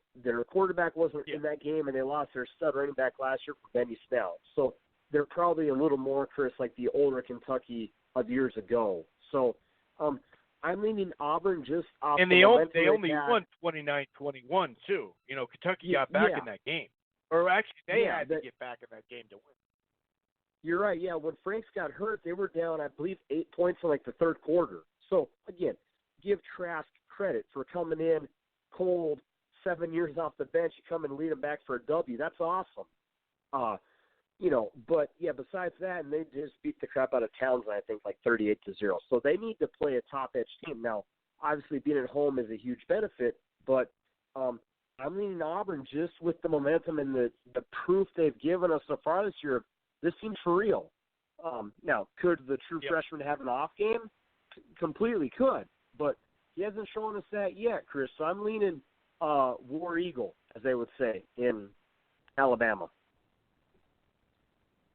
quarterback wasn't in that game, and they lost their stud running back last year for Benny Snell. So they're probably a little more, Chris, like the older Kentucky of years ago. So I'm leaning Auburn just off and they only won 29-21 too. You know, Kentucky got back in that game, or actually they had to get back in that game to win. You're right. Yeah, when Franks got hurt, they were down, I believe, 8 points in like the third quarter. So again, give Trask credit for coming in cold, 7 years off the bench. You come and lead them back for a W. That's awesome. You know, but yeah, besides that, and they just beat the crap out of Townsend, I think, like 38-0. So they need to play a top-edge team. Now, obviously, being at home is a huge benefit, but I'm leaning Auburn just with the momentum and the proof they've given us so far this year. This seems for real. Now, could the true freshman have an off game? Completely could, but he hasn't shown us that yet, Chris. So I'm leaning War Eagle, as they would say in Alabama.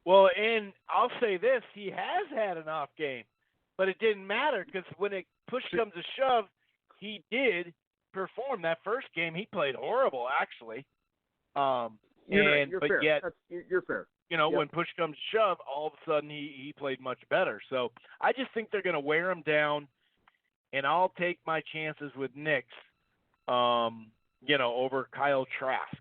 Well, and I'll say this, he has had an off game, but it didn't matter because when it push comes to shove, he did perform. That first game, he played horrible, actually. You're fair. Yet, you're fair. You know, when push comes to shove, all of a sudden he played much better. So I just think they're going to wear him down, and I'll take my chances with Nix, over Kyle Trask.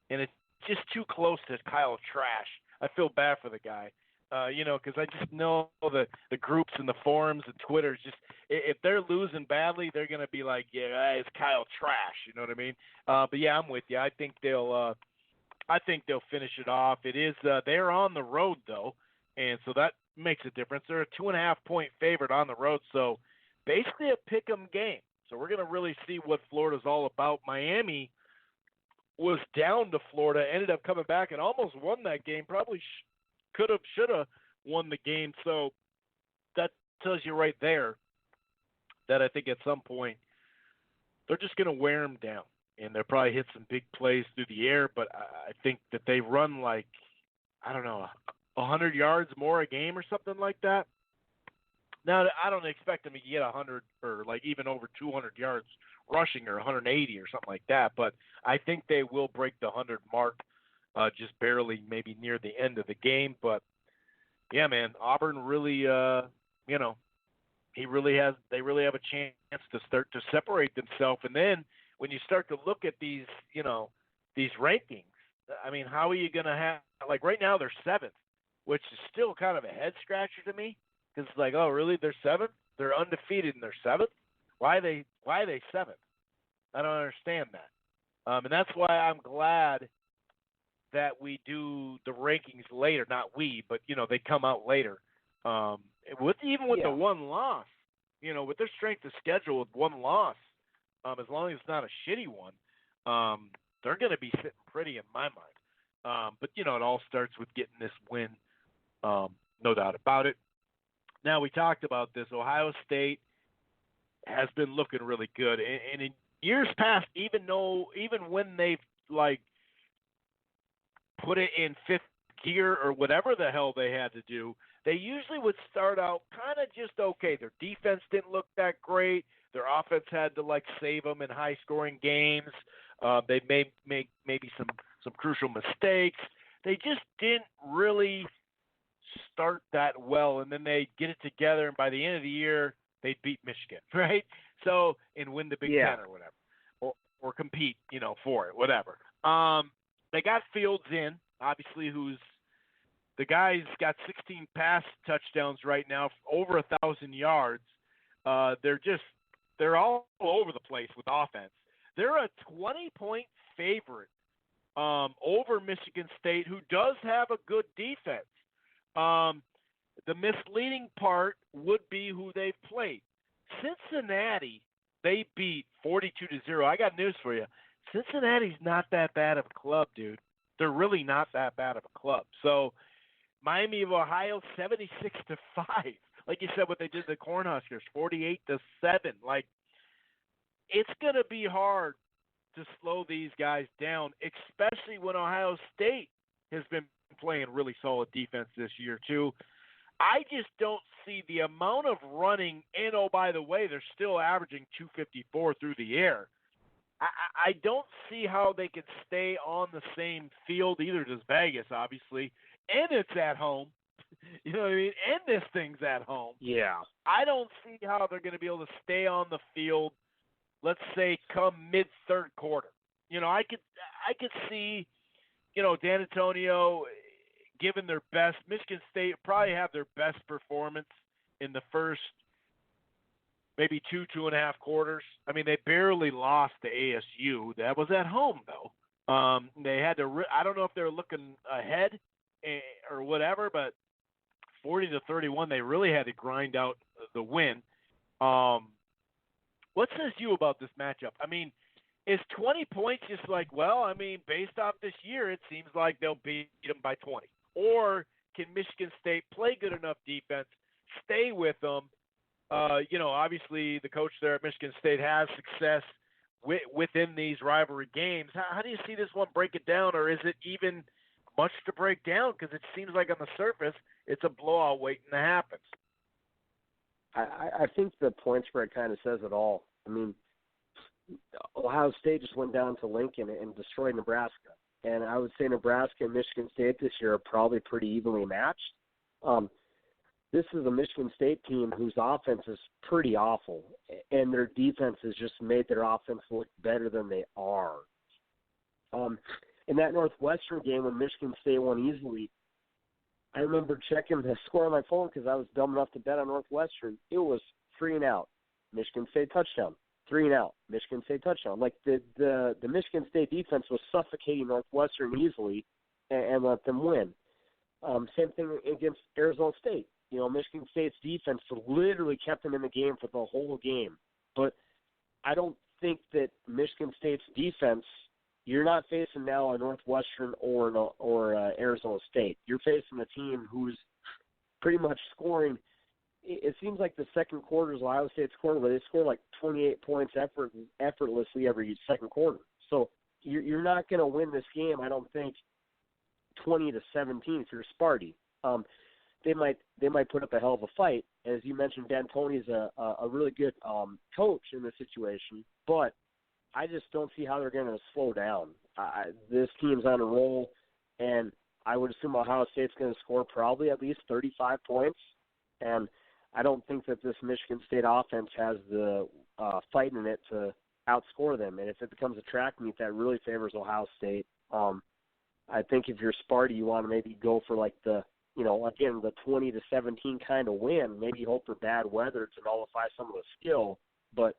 And it's just too close to Kyle Trash. I feel bad for the guy, because I just know the groups and the forums and Twitter just if they're losing badly, they're gonna be like, yeah, it's Kyle Trash. You know what I mean? But yeah, I'm with you. I think they'll finish it off. It is they're on the road though, and so that makes a difference. They're a 2.5-point favorite on the road, so basically a pick'em game. So we're gonna really see what Florida's all about. Miami was down to Florida, ended up coming back and almost won that game. Probably should have won the game. So that tells you right there that I think at some point they're just going to wear them down, and they'll probably hit some big plays through the air. But I think that they run 100 yards more a game or something like that. Now, I don't expect them to get 100 or even over 200 yards rushing or 180 or something like that, but I think they will break the 100 mark just barely, maybe near the end of the game. But yeah, man, Auburn really, they really have a chance to start to separate themselves. And then when you start to look at these rankings, I mean, how are you going to have, right now they're 7th, which is still kind of a head scratcher to me. Because it's like, oh, really? They're 7th? They're undefeated and they're 7th? Why are they 7th? I don't understand that. And that's why I'm glad that we do the rankings later. Not we, but, they come out later. With the one loss, with their strength of schedule with one loss, as long as it's not a shitty one, they're going to be sitting pretty in my mind. But, it all starts with getting this win, no doubt about it. Now, we talked about this. Ohio State has been looking really good. And in years past, even when they've, put it in 5th gear or whatever the hell they had to do, they usually would start out kind of just okay. Their defense didn't look that great. Their offense had to, save them in high-scoring games. They may make maybe some crucial mistakes. They just didn't really start that well, and then they get it together, and by the end of the year, they'd beat Michigan, right? So, and win the Big Ten or whatever, or compete, for it, whatever. They got Fields in, obviously, the guy's got 16 pass touchdowns right now, over 1,000 yards. They're all over the place with offense. They're a 20-point favorite over Michigan State, who does have a good defense. The misleading part would be who they've played. Cincinnati, they beat 42-0. I got news for you. Cincinnati's not that bad of a club, dude. They're really not that bad of a club. So, Miami of Ohio, 76-5. Like you said, what they did to the Cornhuskers, 48-7. it's going to be hard to slow these guys down, especially when Ohio State has been playing really solid defense this year too. I just don't see the amount of running, and oh, by the way, they're still averaging 254 through the air. I don't see how they could stay on the same field. Either does Vegas, obviously, and it's at home. You know what I mean? And this thing's at home. Yeah. I don't see how they're going to be able to stay on the field, let's say, come mid-third quarter. You know, I could see, you know, Dan Antonio given their best. Michigan State probably have their best performance in the first maybe 2.5 quarters. I mean, they barely lost to ASU. That was at home, though. They had to. I don't know if they were looking ahead or whatever, but 40-31, they really had to grind out the win. What says you about this matchup? I mean, is 20 points just like, well, I mean, based off this year, it seems like they'll beat them by 20. Or can Michigan State play good enough defense, stay with them? You know, obviously the coach there at Michigan State has success within these rivalry games. How do you see this one break it down, or is it even much to break down? Because it seems like on the surface it's a blowout waiting to happen. I think the point spread kind of says it all. I mean, Ohio State just went down to Lincoln and destroyed Nebraska. And I would say Nebraska and Michigan State this year are probably pretty evenly matched. This is a Michigan State team whose offense is pretty awful, and their defense has just made their offense look better than they are. In that Northwestern game when Michigan State won easily, I remember checking the score on my phone because I was dumb enough to bet on Northwestern. It was 3-and-out, Michigan State touchdown. 3-and-out, Michigan State touchdown. Like the Michigan State defense was suffocating Northwestern easily and let them win. Same thing against Arizona State. You know, Michigan State's defense literally kept them in the game for the whole game. But I don't think that Michigan State's defense, you're not facing now a Northwestern or Arizona State. You're facing a team who's pretty much scoring. It seems like the second quarter is Ohio State's quarter, but they score like 28 points effortlessly every second quarter. So you're not going to win this game, I don't think, 20-17 if you're Sparty. They might put up a hell of a fight. As you mentioned, D'Antoni's a really good coach in this situation, but I just don't see how they're going to slow down. This team's on a roll, and I would assume Ohio State's going to score probably at least 35 points, and I don't think that this Michigan State offense has the fight in it to outscore them. And if it becomes a track meet, that really favors Ohio State. I think if you're Sparty, you want to maybe go for like the 20-17 kind of win. Maybe hope for bad weather to nullify some of the skill, but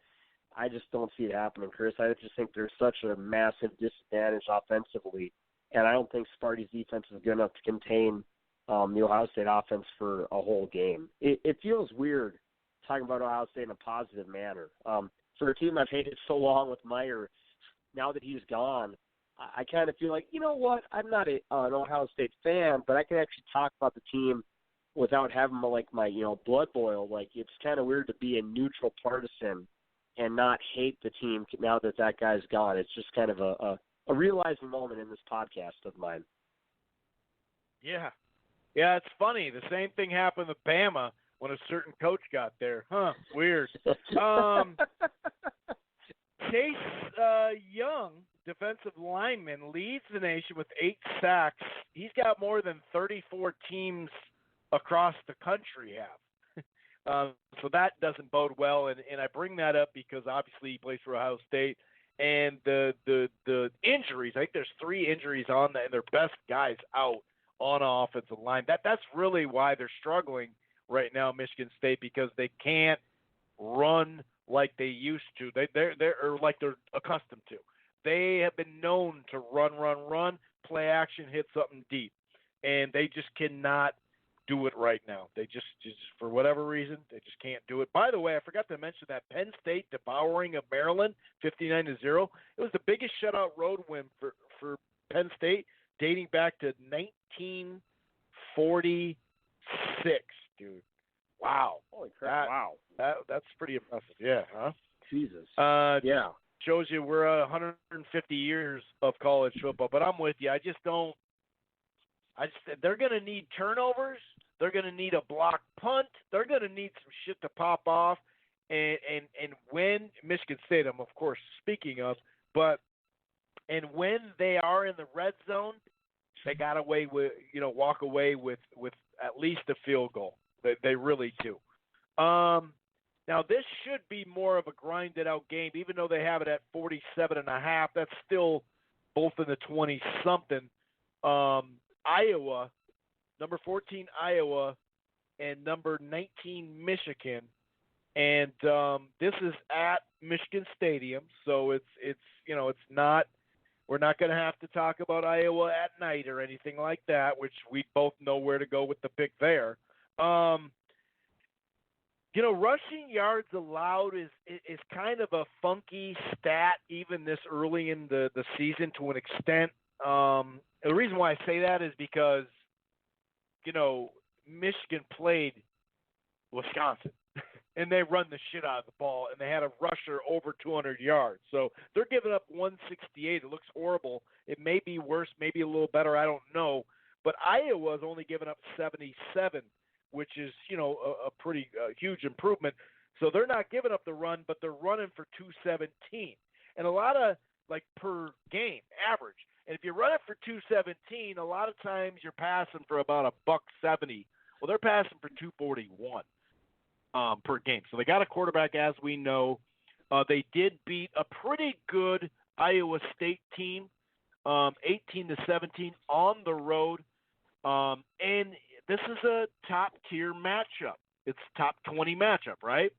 I just don't see it happening, Chris. I just think there's such a massive disadvantage offensively, and I don't think Sparty's defense is good enough to contain the Ohio State offense for a whole game. It feels weird talking about Ohio State in a positive manner. For a team I've hated so long with Meyer, now that he's gone, I kind of feel like, you know what, I'm not an Ohio State fan, but I can actually talk about the team without having my blood boil. Like, it's kind of weird to be a neutral partisan and not hate the team now that guy's gone. It's just kind of a realizing moment in this podcast of mine. Yeah. Yeah, it's funny. The same thing happened with Bama when a certain coach got there. Huh, weird. Chase Young, defensive lineman, leads the nation with 8 sacks. He's got more than 34 teams across the country have. So that doesn't bode well, and I bring that up because obviously he plays for Ohio State, and the injuries. I think there's 3 injuries on and their best guys out on offensive line. That's really why they're struggling right now, Michigan State, because they can't run like they used to. They're like they're accustomed to. They have been known to run, play action, hit something deep, and they just cannot do it right now. They just for whatever reason, they just can't do it. By the way, I forgot to mention that Penn State devouring of Maryland, 59-0. It was the biggest shutout road win for Penn State dating back to 1946, dude. Wow. Holy crap! Wow. That's pretty impressive. Yeah, huh? Jesus. Yeah. Shows you we're 150 years of college football. But I'm with you. They're going to need turnovers. They're going to need a block punt. They're going to need some shit to pop off. And when Michigan State, I'm of course speaking of, and when they are in the red zone, they got away with, walk away with at least a field goal. They really do. Now this should be more of a grinded out game, even though they have it at 47.5. That's still both in the 20 something. Iowa, number 14 Iowa, and number 19 Michigan, and this is at Michigan Stadium, so it's not. We're not going to have to talk about Iowa at night or anything like that, which we both know where to go with the pick there. Rushing yards allowed is kind of a funky stat even this early in the season to an extent. The reason why I say that is because, Michigan played Wisconsin. And they run the shit out of the ball, and they had a rusher over 200 yards. So they're giving up 168. It looks horrible. It may be worse, maybe a little better. I don't know. But Iowa's only given up 77, which is, a pretty huge improvement. So they're not giving up the run, but they're running for 217. And a lot of, per game, average. And if you run it for 217, a lot of times you're passing for about $170. Well, they're passing for 241. Per game. So they got a quarterback, as we know. They did beat a pretty good Iowa State team, 18-17 on the road. And this is a top-tier matchup. It's top 20 matchup, right?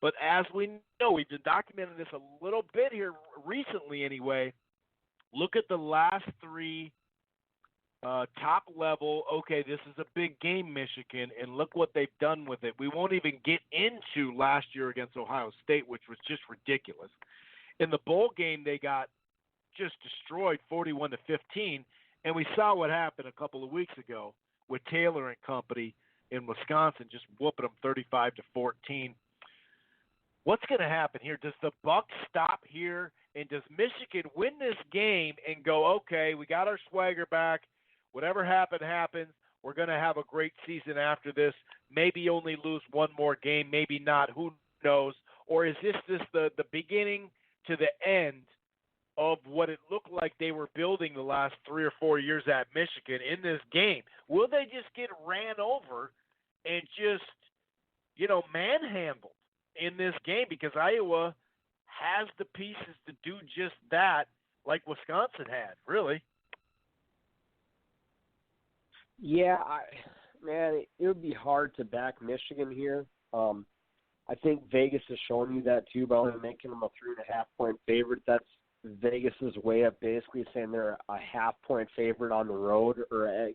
But as we know, we've been documenting this a little bit here recently anyway. Look at the last three top level, okay, this is a big game, Michigan, and look what they've done with it. We won't even get into last year against Ohio State, which was just ridiculous. In the bowl game, they got just destroyed 41-15, and we saw what happened a couple of weeks ago with Taylor and company in Wisconsin, just whooping them 35-14. What's going to happen here? Does the buck stop here, and does Michigan win this game and go, okay, we got our swagger back, whatever happened, happens. We're going to have a great season after this. Maybe only lose one more game, maybe not. Who knows? Or is this just the beginning to the end of what it looked like they were building the last 3 or 4 years at Michigan in this game? Will they just get ran over and just, manhandled in this game? Because Iowa has the pieces to do just that, like Wisconsin had, really. Yeah, it would be hard to back Michigan here. I think Vegas has shown you that too by only making them a 3.5-point favorite. That's Vegas's way of basically saying they're a half-point favorite on the road, or at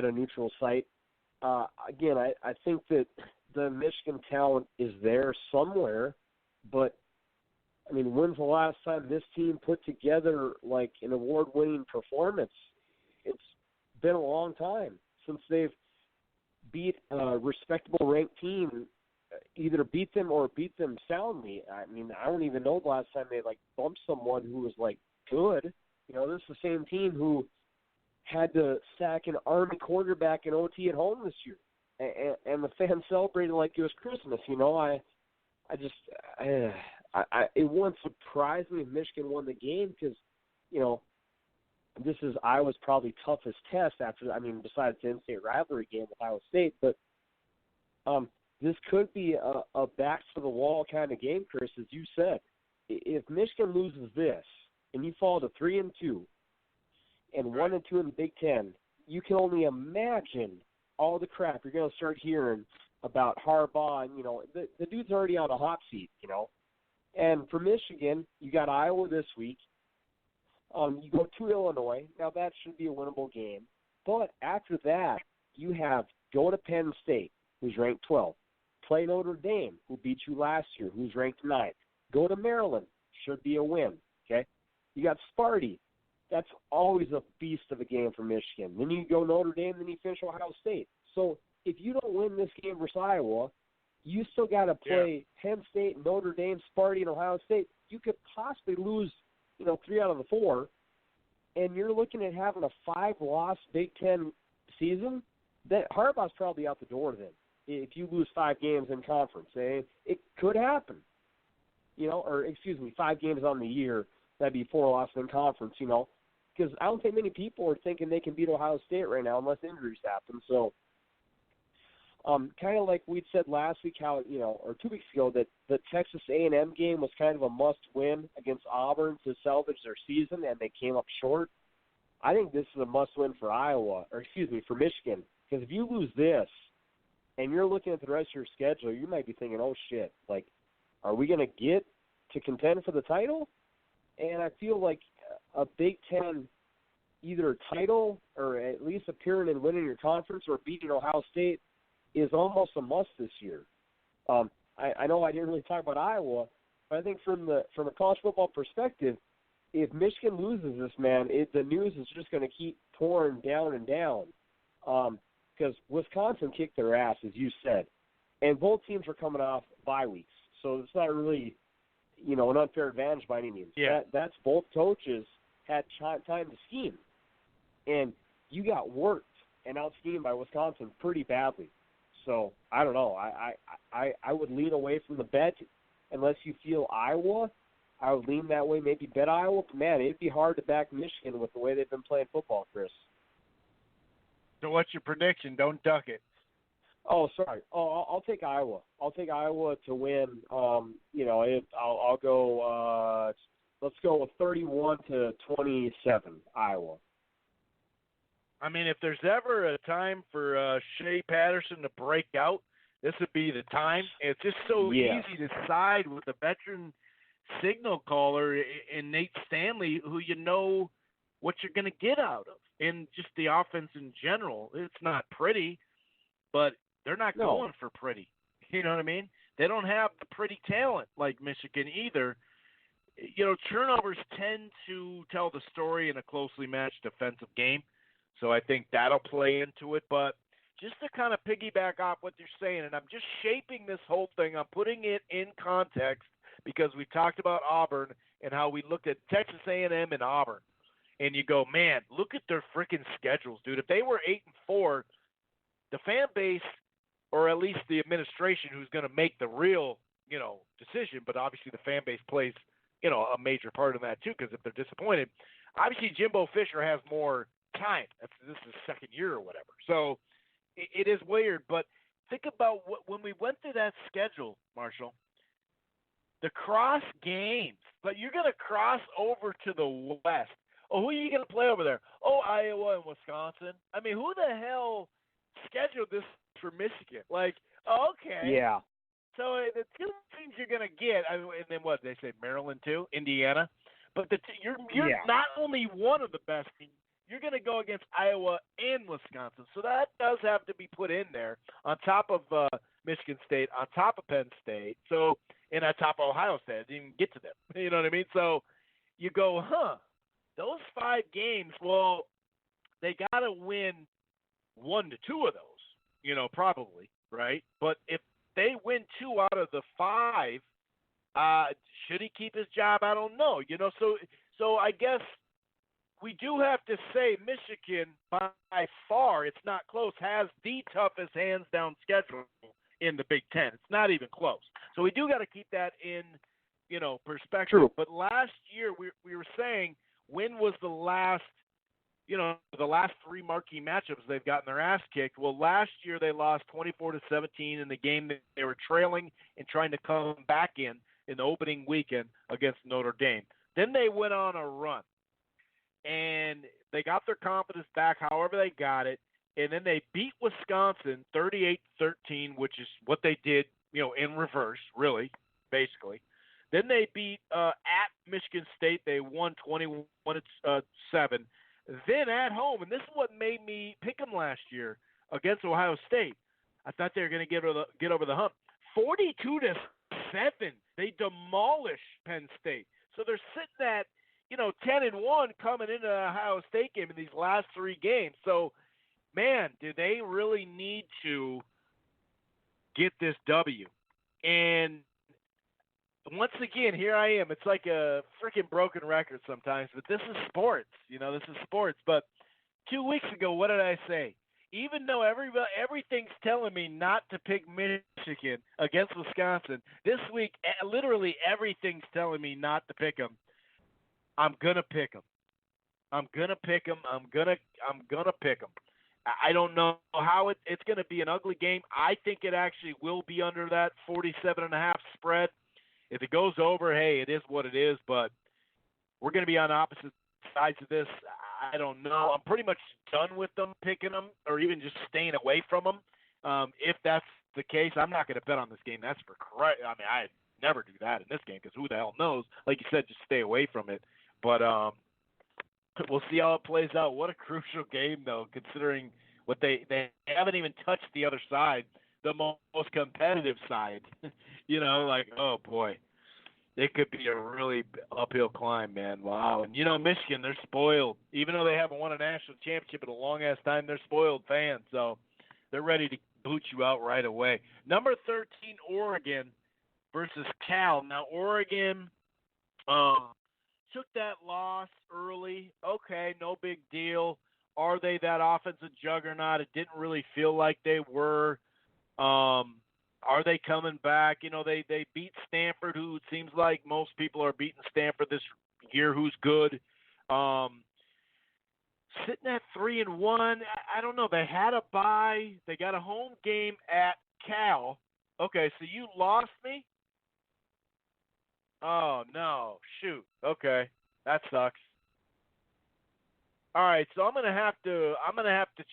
a neutral site. Again, I think that the Michigan talent is there somewhere, but when's the last time this team put together an award-winning performance? It's been a long time since they've beat a respectable ranked team, either beat them or beat them soundly. I don't even know the last time they bumped someone who was good. This is the same team who had to sack an Army quarterback in OT at home this year, and the fans celebrated like it was Christmas. It wouldn't surprise me if Michigan won the game because, this is Iowa's probably toughest test besides the in-state rivalry game with Iowa State. But this could be a back-to-the-wall kind of game, Chris, as you said. If Michigan loses this and you fall to 3-2 and 1-2 in the Big Ten, you can only imagine all the crap you're going to start hearing about Harbaugh. And, the dude's already on a hot seat, And for Michigan, you got Iowa this week. You go to Illinois. Now, that should be a winnable game. But after that, you have go to Penn State, who's ranked 12. Play Notre Dame, who beat you last year, who's ranked 9th. Go to Maryland. Should be a win, okay? You got Sparty. That's always a beast of a game for Michigan. Then you go Notre Dame, then you finish Ohio State. So if you don't win this game versus Iowa, you still got to play Penn State, Notre Dame, Sparty, and Ohio State. You could possibly lose, 3 out of the 4, and you're looking at having a 5-loss Big Ten season. That Harbaugh's probably out the door then. If you lose 5 games in conference, it could happen. 5 games on the year, that'd be 4 losses in conference. Because I don't think many people are thinking they can beat Ohio State right now unless injuries happen. So, kind of like we'd said last week, how or 2 weeks ago, that the Texas A&M game was kind of a must-win against Auburn to salvage their season, and they came up short. I think this is a must-win for for Michigan, because if you lose this, and you're looking at the rest of your schedule, you might be thinking, oh shit, like, are we going to get to contend for the title? And I feel like a Big Ten either title or at least appearing and winning your conference or beating Ohio State is almost a must this year. I know I didn't really talk about Iowa, but I think from a college football perspective, if Michigan loses this, man, the news is just going to keep pouring down and down. Because Wisconsin kicked their ass, as you said, and both teams are coming off bye weeks, so it's not really, an unfair advantage by any means. Yeah. That's both coaches had time to scheme, and you got worked and out-schemed by Wisconsin pretty badly. So I don't know. I would lean away from the bet unless you feel Iowa. I would lean that way, maybe bet Iowa. But man, it'd be hard to back Michigan with the way they've been playing football, Chris. So what's your prediction? Don't duck it. Oh, sorry. Oh, I'll take Iowa. I'll take Iowa to win. I'll go. Let's go with 31-27, Iowa. I mean, if there's ever a time for Shea Patterson to break out, this would be the time. It's just so easy to side with the veteran signal caller in Nate Stanley, who what you're going to get out of. And just the offense in general, it's not pretty, but they're not going for pretty. You know what I mean? They don't have the pretty talent like Michigan either. Turnovers tend to tell the story in a closely matched defensive game, so I think that'll play into it. But just to kind of piggyback off what you're saying, and I'm just shaping this whole thing, I'm putting it in context because we talked about Auburn and how we looked at Texas A&M and Auburn. And you go, man, look at their freaking schedules, dude. If they were 8-4, the fan base, or at least the administration, who's going to make the real, decision, but obviously the fan base plays, a major part in that too, because if they're disappointed, obviously Jimbo Fisher has more time. This is his second year or whatever. So it is weird, but think about when we went through that schedule, Marshall, the cross games, but you're going to cross over to the West. Oh, who are you going to play over there? Oh, Iowa and Wisconsin. I mean, who the hell scheduled this for Michigan? Like, okay. Yeah. So the two teams you're going to get, and then what, they say Maryland too, Indiana. But you're not only one of the best teams, you're going to go against Iowa and Wisconsin. So that does have to be put in there on top of Michigan State, on top of Penn State, and on top of Ohio State. I didn't even get to them. You know what I mean? So you go, those 5 games, well, they got to win 1 to 2 of those, probably, right? But if they win 2 out of the 5, should he keep his job? I don't know. So I guess we do have to say Michigan, by far, it's not close, has the toughest hands-down schedule in the Big Ten. It's not even close. So we do got to keep that in, perspective. True. But last year we were saying, when was the last 3 marquee matchups they've gotten their ass kicked? Well, last year they lost 24-17 in the game that they were trailing and trying to come back in the opening weekend against Notre Dame. Then they went on a run, and they got their confidence back however they got it, and then they beat Wisconsin 38-13, which is what they did, in reverse, really, basically. Then they beat at Michigan State. They won 21-7. Then at home, and this is what made me pick them last year against Ohio State. I thought they were going to get over the hump. 42-7. They demolish Penn State. So they're sitting at 10-1 coming into the Ohio State game in these last 3 games. So, man, do they really need to get this W. And once again, here I am. It's like a freaking broken record sometimes, but this is sports. This is sports. But 2 weeks ago, what did I say? Even though everything's telling me not to pick Michigan against Wisconsin, this week literally everything's telling me not to pick them. I'm gonna pick them. I'm gonna pick them. I'm gonna pick them. I don't know how it's gonna be an ugly game. I think it actually will be under that 47.5 spread. If it goes over, hey, it is what it is. But we're gonna be on opposite sides of this. I don't know. I'm pretty much done with them picking them or even just staying away from them. If that's the case, I'm not going to bet on this game. That's for correct. I mean, I never do that in this game because who the hell knows? Like you said, just stay away from it. But we'll see how it plays out. What a crucial game, though, considering what they haven't even touched the other side, the most competitive side. Like, oh, boy. It could be a really uphill climb, man. Wow. And, Michigan, they're spoiled. Even though they haven't won a national championship in a long-ass time, they're spoiled fans. So they're ready to boot you out right away. Number 13, Oregon versus Cal. Now, Oregon took that loss early. Okay, no big deal. Are they that offensive juggernaut? It didn't really feel like they were. Are they coming back? They beat Stanford, who it seems like most people are beating Stanford this year, who's good. Sitting at 3-1, I don't know. They had a bye. They got a home game at Cal. Okay, so you lost me? Oh, no. Shoot. Okay. That sucks. All right, so I'm gonna have to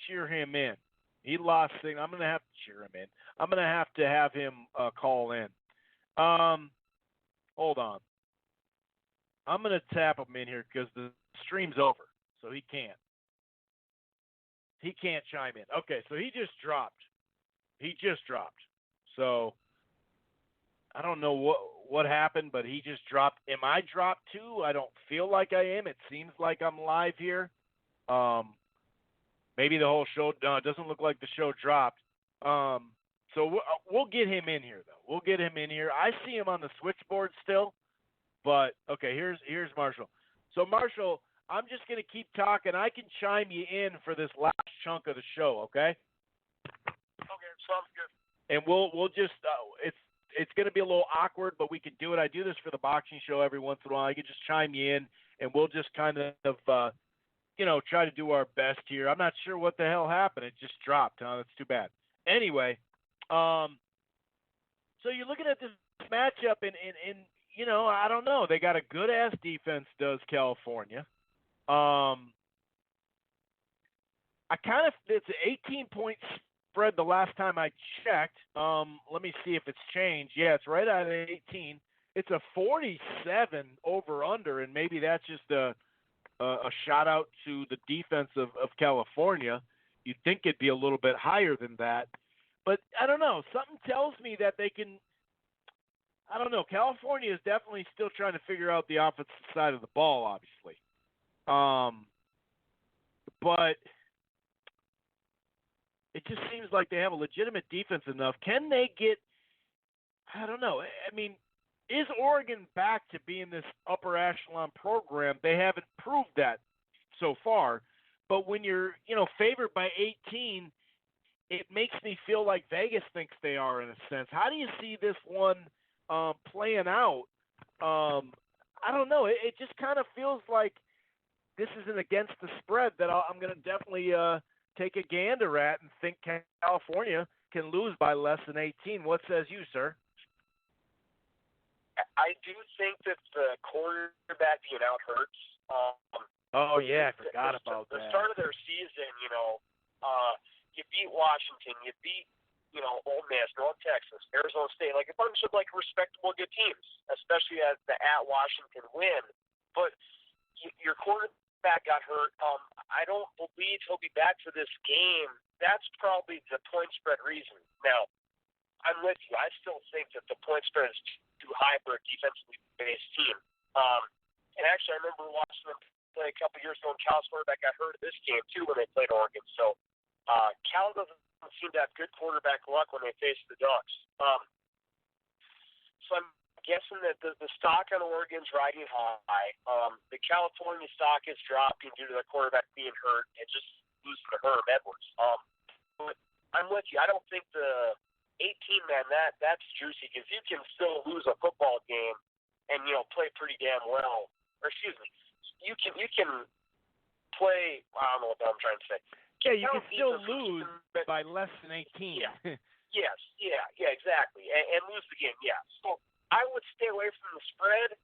cheer him in. He lost thing. I'm going to have to cheer him in. I'm going to have him call in. Hold on. I'm going to tap him in here because the stream's over, so he can't. He can't chime in. Okay, so he just dropped. So I don't know what happened, but he just dropped. Am I dropped too? I don't feel like I am. It seems like I'm live here. Maybe the whole show it doesn't look like the show dropped. So we'll get him in here, though. We'll get him in here. I see him on the switchboard still. But, okay, here's Marshall. So, Marshall, I'm just going to keep talking. I can chime you in for this last chunk of the show, okay? Okay, sounds good. And we'll just it's going to be a little awkward, but we can do it. I do this for the boxing show every once in a while. I can just chime you in, and we'll just kind of try to do our best here. I'm not sure what the hell happened. It just dropped. Huh? That's too bad. Anyway, so you're looking at this matchup, and I don't know. They got a good-ass defense, does California. It's an 18-point spread the last time I checked. Let me see if it's changed. Yeah, it's right at 18. It's a 47 over-under, and maybe that's just a shout-out to the defense of California. You'd think it'd be a little bit higher than that. But I don't know. Something tells me that they can – I don't know. California is definitely still trying to figure out the offensive side of the ball, obviously. But it just seems like they have a legitimate defense enough. Can they get – I don't know. I mean, is Oregon back to being this upper echelon program? They haven't proved that so far. But when you're, favored by 18, it makes me feel like Vegas thinks they are in a sense. How do you see this one playing out? I don't know. It just kind of feels like this isn't against the spread that I'm going to definitely take a gander at and think California can lose by less than 18. What says you, sir? I do think that the quarterback being out hurts. Oh, yeah, I forgot about that. The start of their season, you beat Washington, you beat, Ole Miss, North Texas, Arizona State, like a bunch of respectable good teams, especially at Washington win. But your quarterback got hurt. I don't believe he'll be back for this game. That's probably the point spread reason. Now, I'm with you. I still think that the point spread is too high for a defensively based team. And actually, I remember watching them play a couple years ago, and Cal's quarterback got hurt in this game too when they played Oregon. So Cal doesn't seem to have good quarterback luck when they face the Ducks. So I'm guessing that the stock on Oregon's riding high. The California stock is dropping due to the quarterback being hurt and just losing to Herm Edwards. But I'm with you. I don't think the 18-man, that's juicy because you can still lose a football game and, play pretty damn well. Or excuse me, you can play, I don't know what I'm trying to say. Yeah, you can still lose by less than 18. Yeah. Yes, exactly. And lose the game, yeah. So I would stay away from the spread,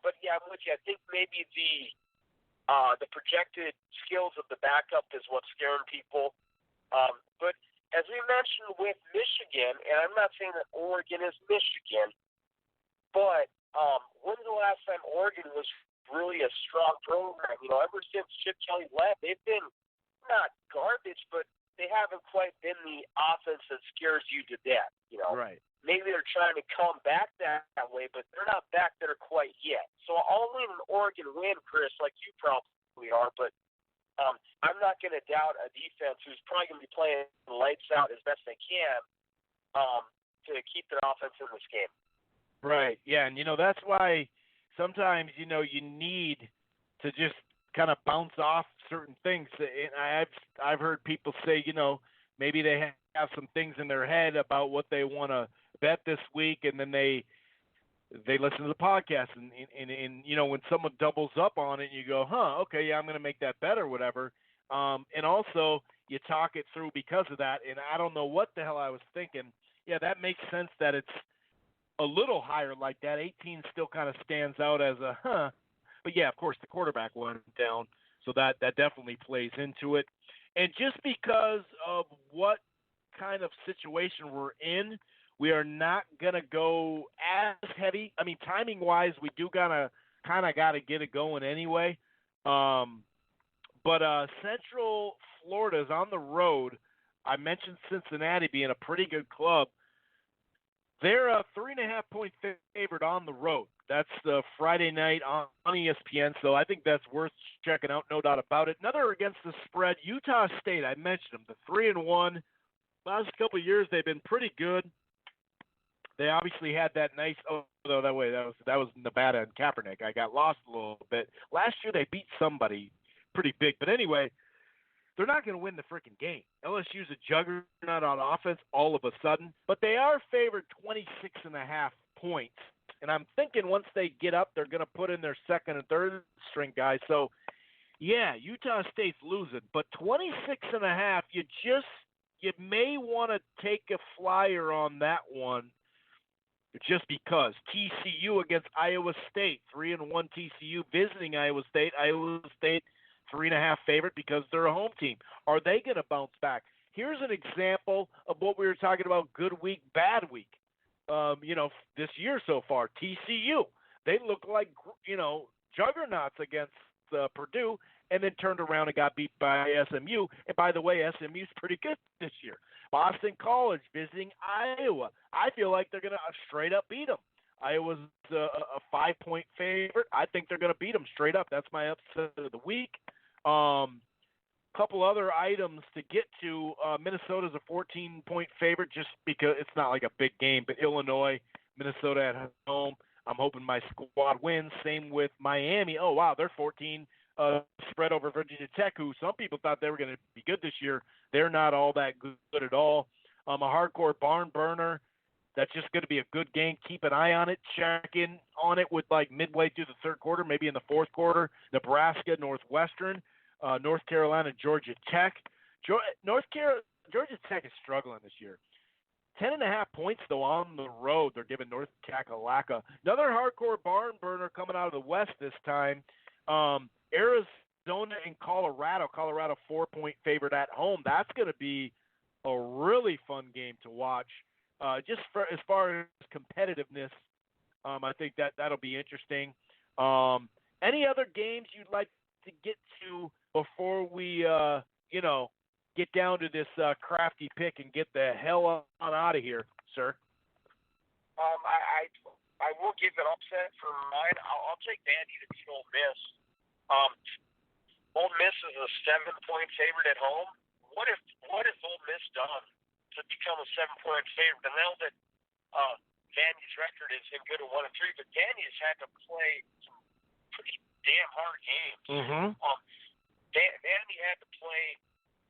but yeah, I'm with you. I think maybe the projected skills of the backup is what's scaring people. But as we mentioned with Michigan, and I'm not saying that Oregon is Michigan, but when's the last time Oregon was really a strong program? Ever since Chip Kelly left, they've been not garbage, but they haven't quite been the offense that scares you to death. Right. Maybe they're trying to come back that way, but they're not back there quite yet. So I'll lean an Oregon win, Chris, like you probably are, but I'm not going to doubt a defense who's probably going to be playing lights out as best they can to keep their offense in this game. Right, yeah, and that's why sometimes, you need to just kind of bounce off certain things. And I've heard people say, maybe they have some things in their head about what they want to bet this week, and then they listen to the podcast, and when someone doubles up on it, you go, okay, yeah, I'm going to make that bet or whatever. And also you talk it through because of that, and I don't know what the hell I was thinking. Yeah, that makes sense that it's a little higher like that. 18 still kind of stands out as a But yeah, of course, the quarterback went down, so that definitely plays into it. And just because of what kind of situation we're in, we are not going to go as heavy. I mean, timing-wise, we do kind of got to get it going anyway. But Central Florida is on the road. I mentioned Cincinnati being a pretty good club. They're a 3.5-point favorite on the road. That's Friday night on ESPN, so I think that's worth checking out, no doubt about it. Another against the spread, Utah State. I mentioned them, the 3-1. Last couple of years, they've been pretty good. They obviously had that nice. Oh, no, that was Nevada and Kaepernick. I got lost a little bit. Last year, they beat somebody pretty big, but anyway, they're not going to win the freaking game. LSU's a juggernaut on offense all of a sudden, but they are favored 26.5 points. And I'm thinking once they get up, they're going to put in their second and third string guys. So, yeah, Utah State's losing, but 26.5, you may want to take a flyer on that one just because. TCU against Iowa State, 3-1 TCU visiting Iowa State. Iowa State 3.5 favorite because they're a home team. Are they going to bounce back? Here's an example of what we were talking about, good week, bad week. This year so far, TCU, they look like, juggernauts against Purdue, and then turned around and got beat by SMU. And by the way, SMU's pretty good this year. Boston College visiting Iowa. I feel like they're going to straight up beat them. Iowa's a 5-point favorite. I think they're going to beat them straight up. That's my upset of the week. Couple other items to get to. Minnesota's a 14-point favorite just because it's not like a big game, but Illinois, Minnesota at home. I'm hoping my squad wins. Same with Miami. Oh, wow, they're 14 spread over Virginia Tech, who some people thought they were going to be good this year. They're not all that good at all. A hardcore barn burner. That's just going to be a good game. Keep an eye on it. Check in on it with like midway through the third quarter, maybe in the fourth quarter. Nebraska, Northwestern, North Carolina, Georgia Tech. Georgia Tech is struggling this year. 10.5 points, though, on the road. They're giving North Kakalaka. Another hardcore barn burner coming out of the West this time. Arizona and Colorado. Colorado 4-point favorite at home. That's going to be a really fun game to watch. Just as far as competitiveness, I think that'll be interesting. Any other games you'd like to get to before we, get down to this crafty pick and get the hell on out of here, sir? I will give an upset for mine. I'll take Vandy to beat Ole Miss. Ole Miss is a 7-point favorite at home. what if Ole Miss done to become a 7-point favorite? And now that Vandy's record is him good at 1-3, but Vandy's had to play some pretty damn hard games. Mm-hmm. Vandy had to play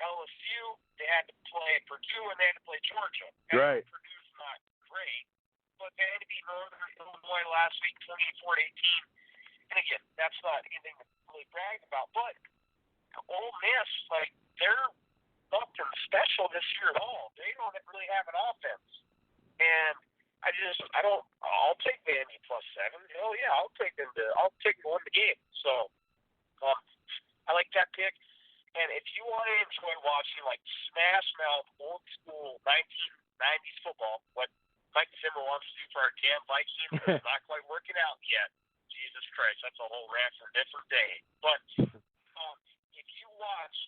LSU, they had to play Purdue, and they had to play Georgia. And Right. Purdue's not great, but Vandy beat Northern Illinois last week 24-18. And again, that's not anything to really brag about. But Ole Miss, like, they're nothing special this year at all. They don't really have an offense. And I'll take Vandy +7. Hell yeah, I'll take them to win the game. So, I like that pick. And if you want to enjoy watching, like, smash mouth, old school 1990s football, what Mike Zimmer wants to do for our damn Vikings is not quite working out yet. Jesus Christ, that's a whole rant for a different day. But if you watch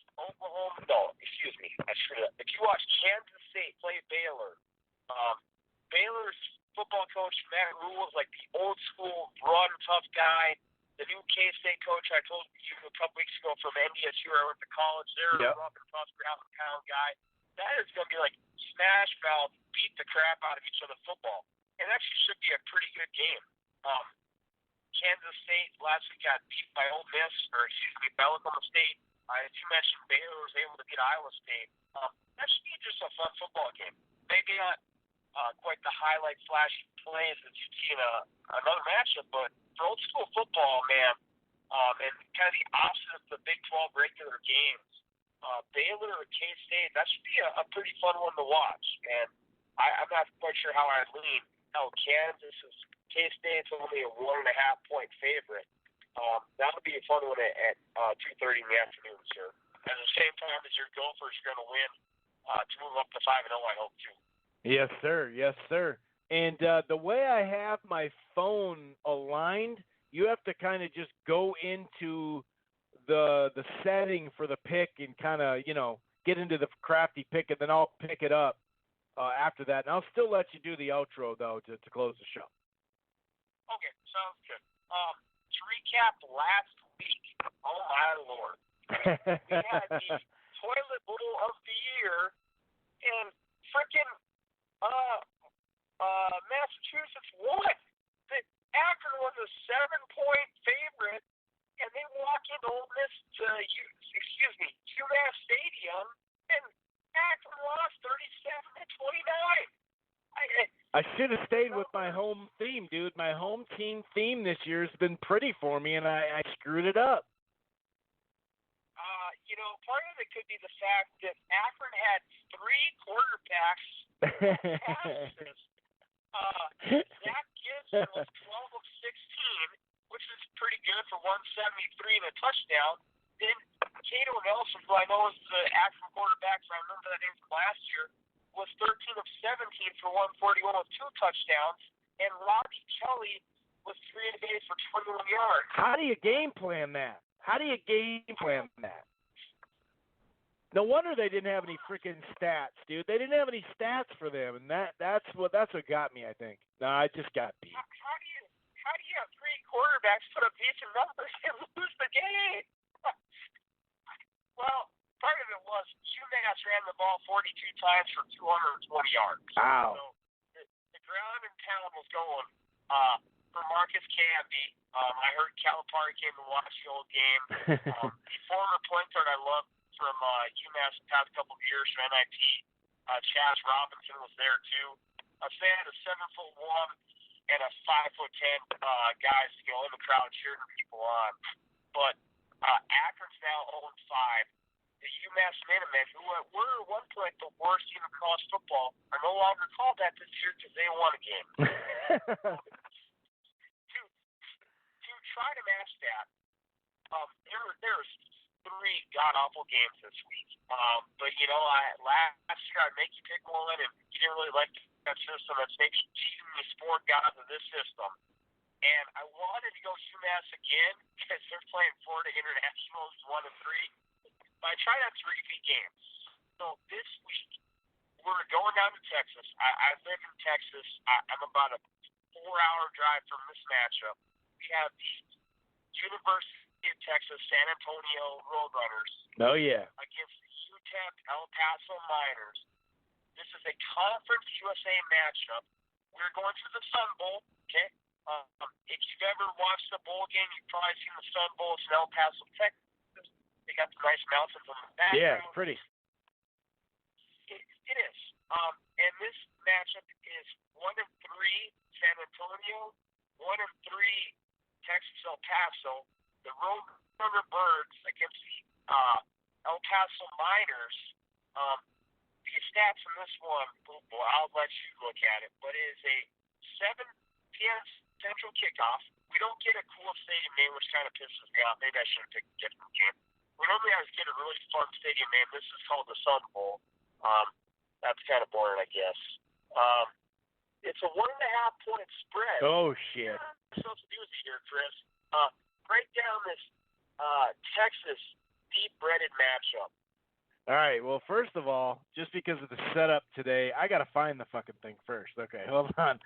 if you watch Kansas State play Baylor, Baylor's football coach, Matt Rule, is like the old school, broad and tough guy. The new K-State coach I told you a couple weeks ago from NDSU, where I went to college, they're a rough and tough, ground-and-pound guy. That is going to be like smash mouth, beat the crap out of each other football. And actually should be a pretty good game. Kansas State last week got beat by Ole Miss, by Oklahoma State. As you mentioned, Baylor was able to beat Iowa State. That should be just a fun football game. Maybe not quite the highlight flashy plays that you'd see in another matchup, but for old school football, man, and kind of the opposite of the Big 12 regular games, Baylor or K-State, that should be a pretty fun one to watch. And I'm not quite sure how I lean. How Kansas is K-State's only a 1.5-point favorite. That would be a fun one at 2:30 in the afternoon, sir. At the same time as your Gophers are going to win to move up to 5-0, I hope too. Yes, sir. Yes, sir. And the way I have my phone aligned, you have to kind of just go into the setting for the pick and kind of, get into the crafty pick, and then I'll pick it up after that. And I'll still let you do the outro, though, to close the show. Okay, sounds good. To recap last week, oh my Lord, we had the toilet bowl of the year, and frickin' Massachusetts won. Akron was a 7-point favorite, and they walk into Ole Miss UMass Stadium, and Akron lost 37-29. I should have stayed with my home theme, dude. My home team theme this year has been pretty for me, and I screwed it up. Part of it could be the fact that Akron had 3 quarterbacks passes. Zach Gibson was 12 of 16, which is pretty good for 173 and a touchdown. Then Cato Nelson, who I know is the Akron quarterback, so I remember that name from last year, was 13 of 17 for 141 with 2 touchdowns. And Robbie Kelly was 3 of 8 for 21 yards. How do you game plan that? No wonder they didn't have any freaking stats, dude. They didn't have any stats for them, and that's what got me, I think. No, I just got beat. How do you have 3 quarterbacks put up decent numbers and lose the game? Well, part of it was UMass ran the ball 42 times for 220 yards. Wow. So the ground and pound was going for Marcus Camby. I heard Calipari came to watch the old game. The former point guard I love from UMass the past couple of years from NIT, Chaz Robinson was there too. So they had a 7'1" and a 5'10" guys, in the crowd cheering people on. But Akron's now 0-5. The UMass Minutemen, who were at one point the worst team in college football, are no longer called that this year because they won a game. To try to match that, there's 3 god-awful games this week. But, last year I'd make you pick one, and you didn't really like that system. That's maybe cheating the sport gods of this system. And I wanted to go UMass again because they're playing Florida International, who's 1-3. But I tried out 3 repeat games. So this week, we're going down to Texas. I live in Texas. I'm about a 4-hour drive from this matchup. We have the University of Texas San Antonio Roadrunners Oh, yeah. against the untapped El Paso Miners. This is a Conference USA matchup. We're going to the Sun Bowl, okay? If you've ever watched the bowl game, you've probably seen the Sun Bowl. It's in El Paso, Texas. They got the nice mountains on the back. Yeah, pretty. It is. And this matchup is 1-3 San Antonio, 1-3 Texas El Paso. The Roadrunner Birds against the El Paso Miners. The stats in this one, I'll let you look at it, but it is a 7 p.m. Central kickoff. We don't get a cool stadium name, which kind of pisses me off. Maybe I should have picked a different game. We normally always get a really fun stadium name. This is called the Sun Bowl. That's kind of boring, I guess. It's a 1.5-point spread. Oh, shit. What's the doozy here, Chris? Break down this Texas deep-breaded matchup. All right, well, first of all, just because of the setup today, I got to find the fucking thing first. Okay, hold on.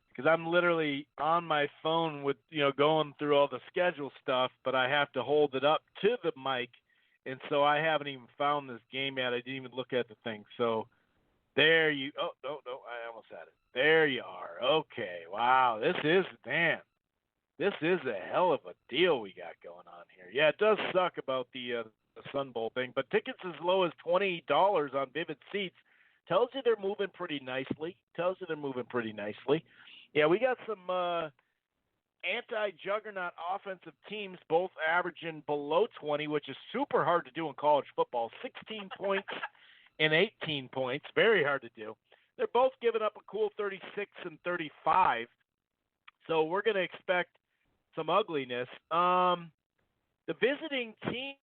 Because I'm literally on my phone with, going through all the schedule stuff, but I have to hold it up to the mic, and so I haven't even found this game yet. I didn't even look at the thing. So there you – oh, no, I almost had it. There you are. Okay, wow, this is a hell of a deal we got going on here. Yeah, it does suck about the Sun Bowl thing, but tickets as low as $20 on Vivid Seats tells you they're moving pretty nicely. Yeah, we got some anti-juggernaut offensive teams, both averaging below 20, which is super hard to do in college football. 16 points and 18 points, very hard to do. They're both giving up a cool 36 and 35, so we're going to expect some ugliness. The visiting team,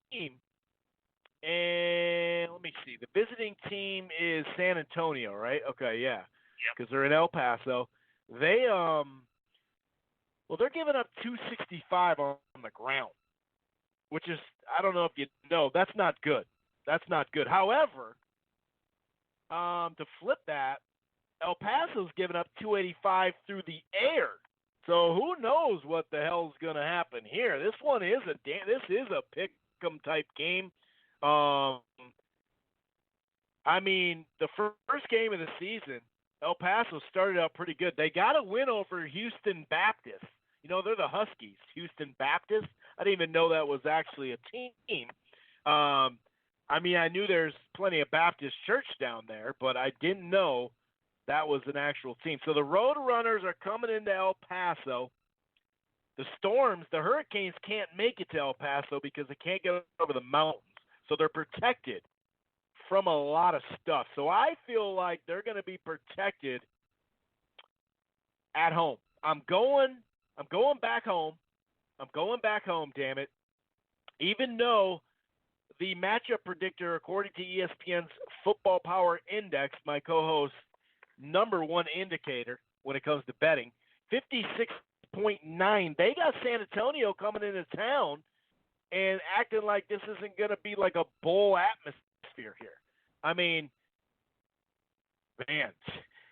and let me see, the visiting team is San Antonio, right? Okay, yeah, because they're in El Paso. They they're giving up 265 on the ground, which is, I don't know if you know, that's not good. However, to flip that, El Paso's giving up 285 through the air. So who knows what the hell's going to happen here? This is a pick-em type game. I mean, the first game of the season, El Paso started out pretty good. They got a win over Houston Baptist. They're the Huskies, Houston Baptist. I didn't even know that was actually a team. I mean, I knew there's plenty of Baptist church down there, but I didn't know that was an actual team. So the Roadrunners are coming into El Paso. The Storms, the Hurricanes can't make it to El Paso because they can't get over the mountains. So they're protected from a lot of stuff. So I feel like they're going to be protected at home. I'm going back home. Damn it. Even though the matchup predictor, according to ESPN's Football Power Index, my co-host, number one indicator when it comes to betting, 56.9. They got San Antonio coming into town and acting like this isn't going to be like a bowl atmosphere here. I mean, man,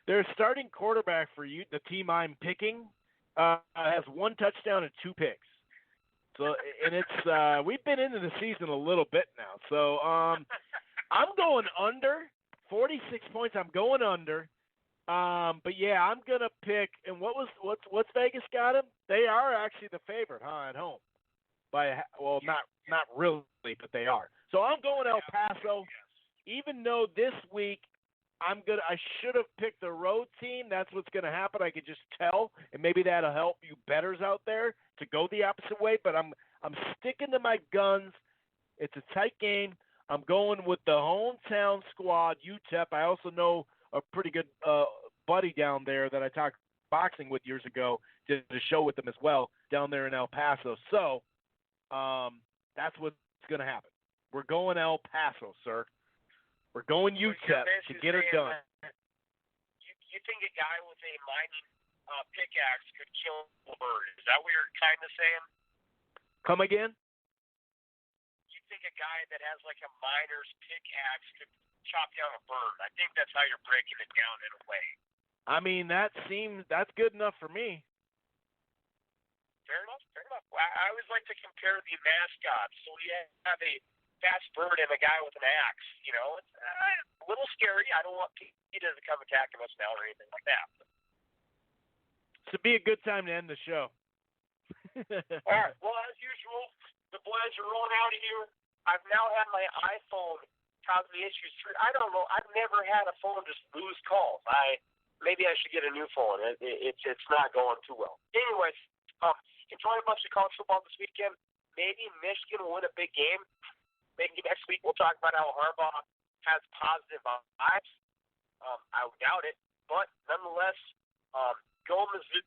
their starting quarterback for you, the team I'm picking, has 1 touchdown and 2 picks. So, and it's we've been into the season a little bit now. So, I'm going under 46 points. I'm going under. But yeah, I'm gonna pick. And what's Vegas got him? They are actually the favorite, at home. Not really, but they are. So I'm going El Paso. Even though this week I should have picked the road team. That's what's gonna happen. I could just tell, and maybe that'll help you bettors out there to go the opposite way. But I'm sticking to my guns. It's a tight game. I'm going with the hometown squad, UTEP. I also know a pretty good buddy down there that I talked boxing with years ago, did a show with them as well down there in El Paso. So that's what's going to happen. We're going El Paso, sir. We're going UTEP to get her done. You think a guy with a mining pickaxe could kill a bird? Is that what you're kind of saying? Come again? You think a guy that has like a miner's pickaxe could chop down a bird? I think that's how you're breaking it down in a way. I mean, that's good enough for me. Fair enough. I always like to compare the mascots. So we have a fast bird and a guy with an axe. You know, it's a little scary. I don't want PETA to come attacking us now or anything like that. This would be a good time to end the show. All right. Well, as usual, the boys are rolling out of here. I've now had my iPhone cause me issues. I don't know. I've never had a phone just lose calls. Maybe I should get a new phone. It's not going too well. Anyways, enjoy a bunch of college football this weekend. Maybe Michigan will win a big game. Maybe next week we'll talk about how Harbaugh has positive vibes. I would doubt it, but nonetheless, go Mizzou,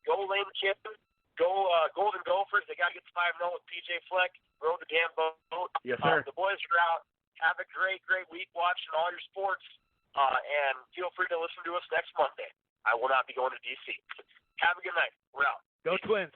go Lane Kiffin, go Golden Gophers. They got to get to 5-0 with PJ Fleck. Row the damn boat. Yes, sir. The boys are out. Have a great week watching all your sports, and feel free to listen to us next Monday. I will not be going to D.C. Have a good night. We're out. Go Twins.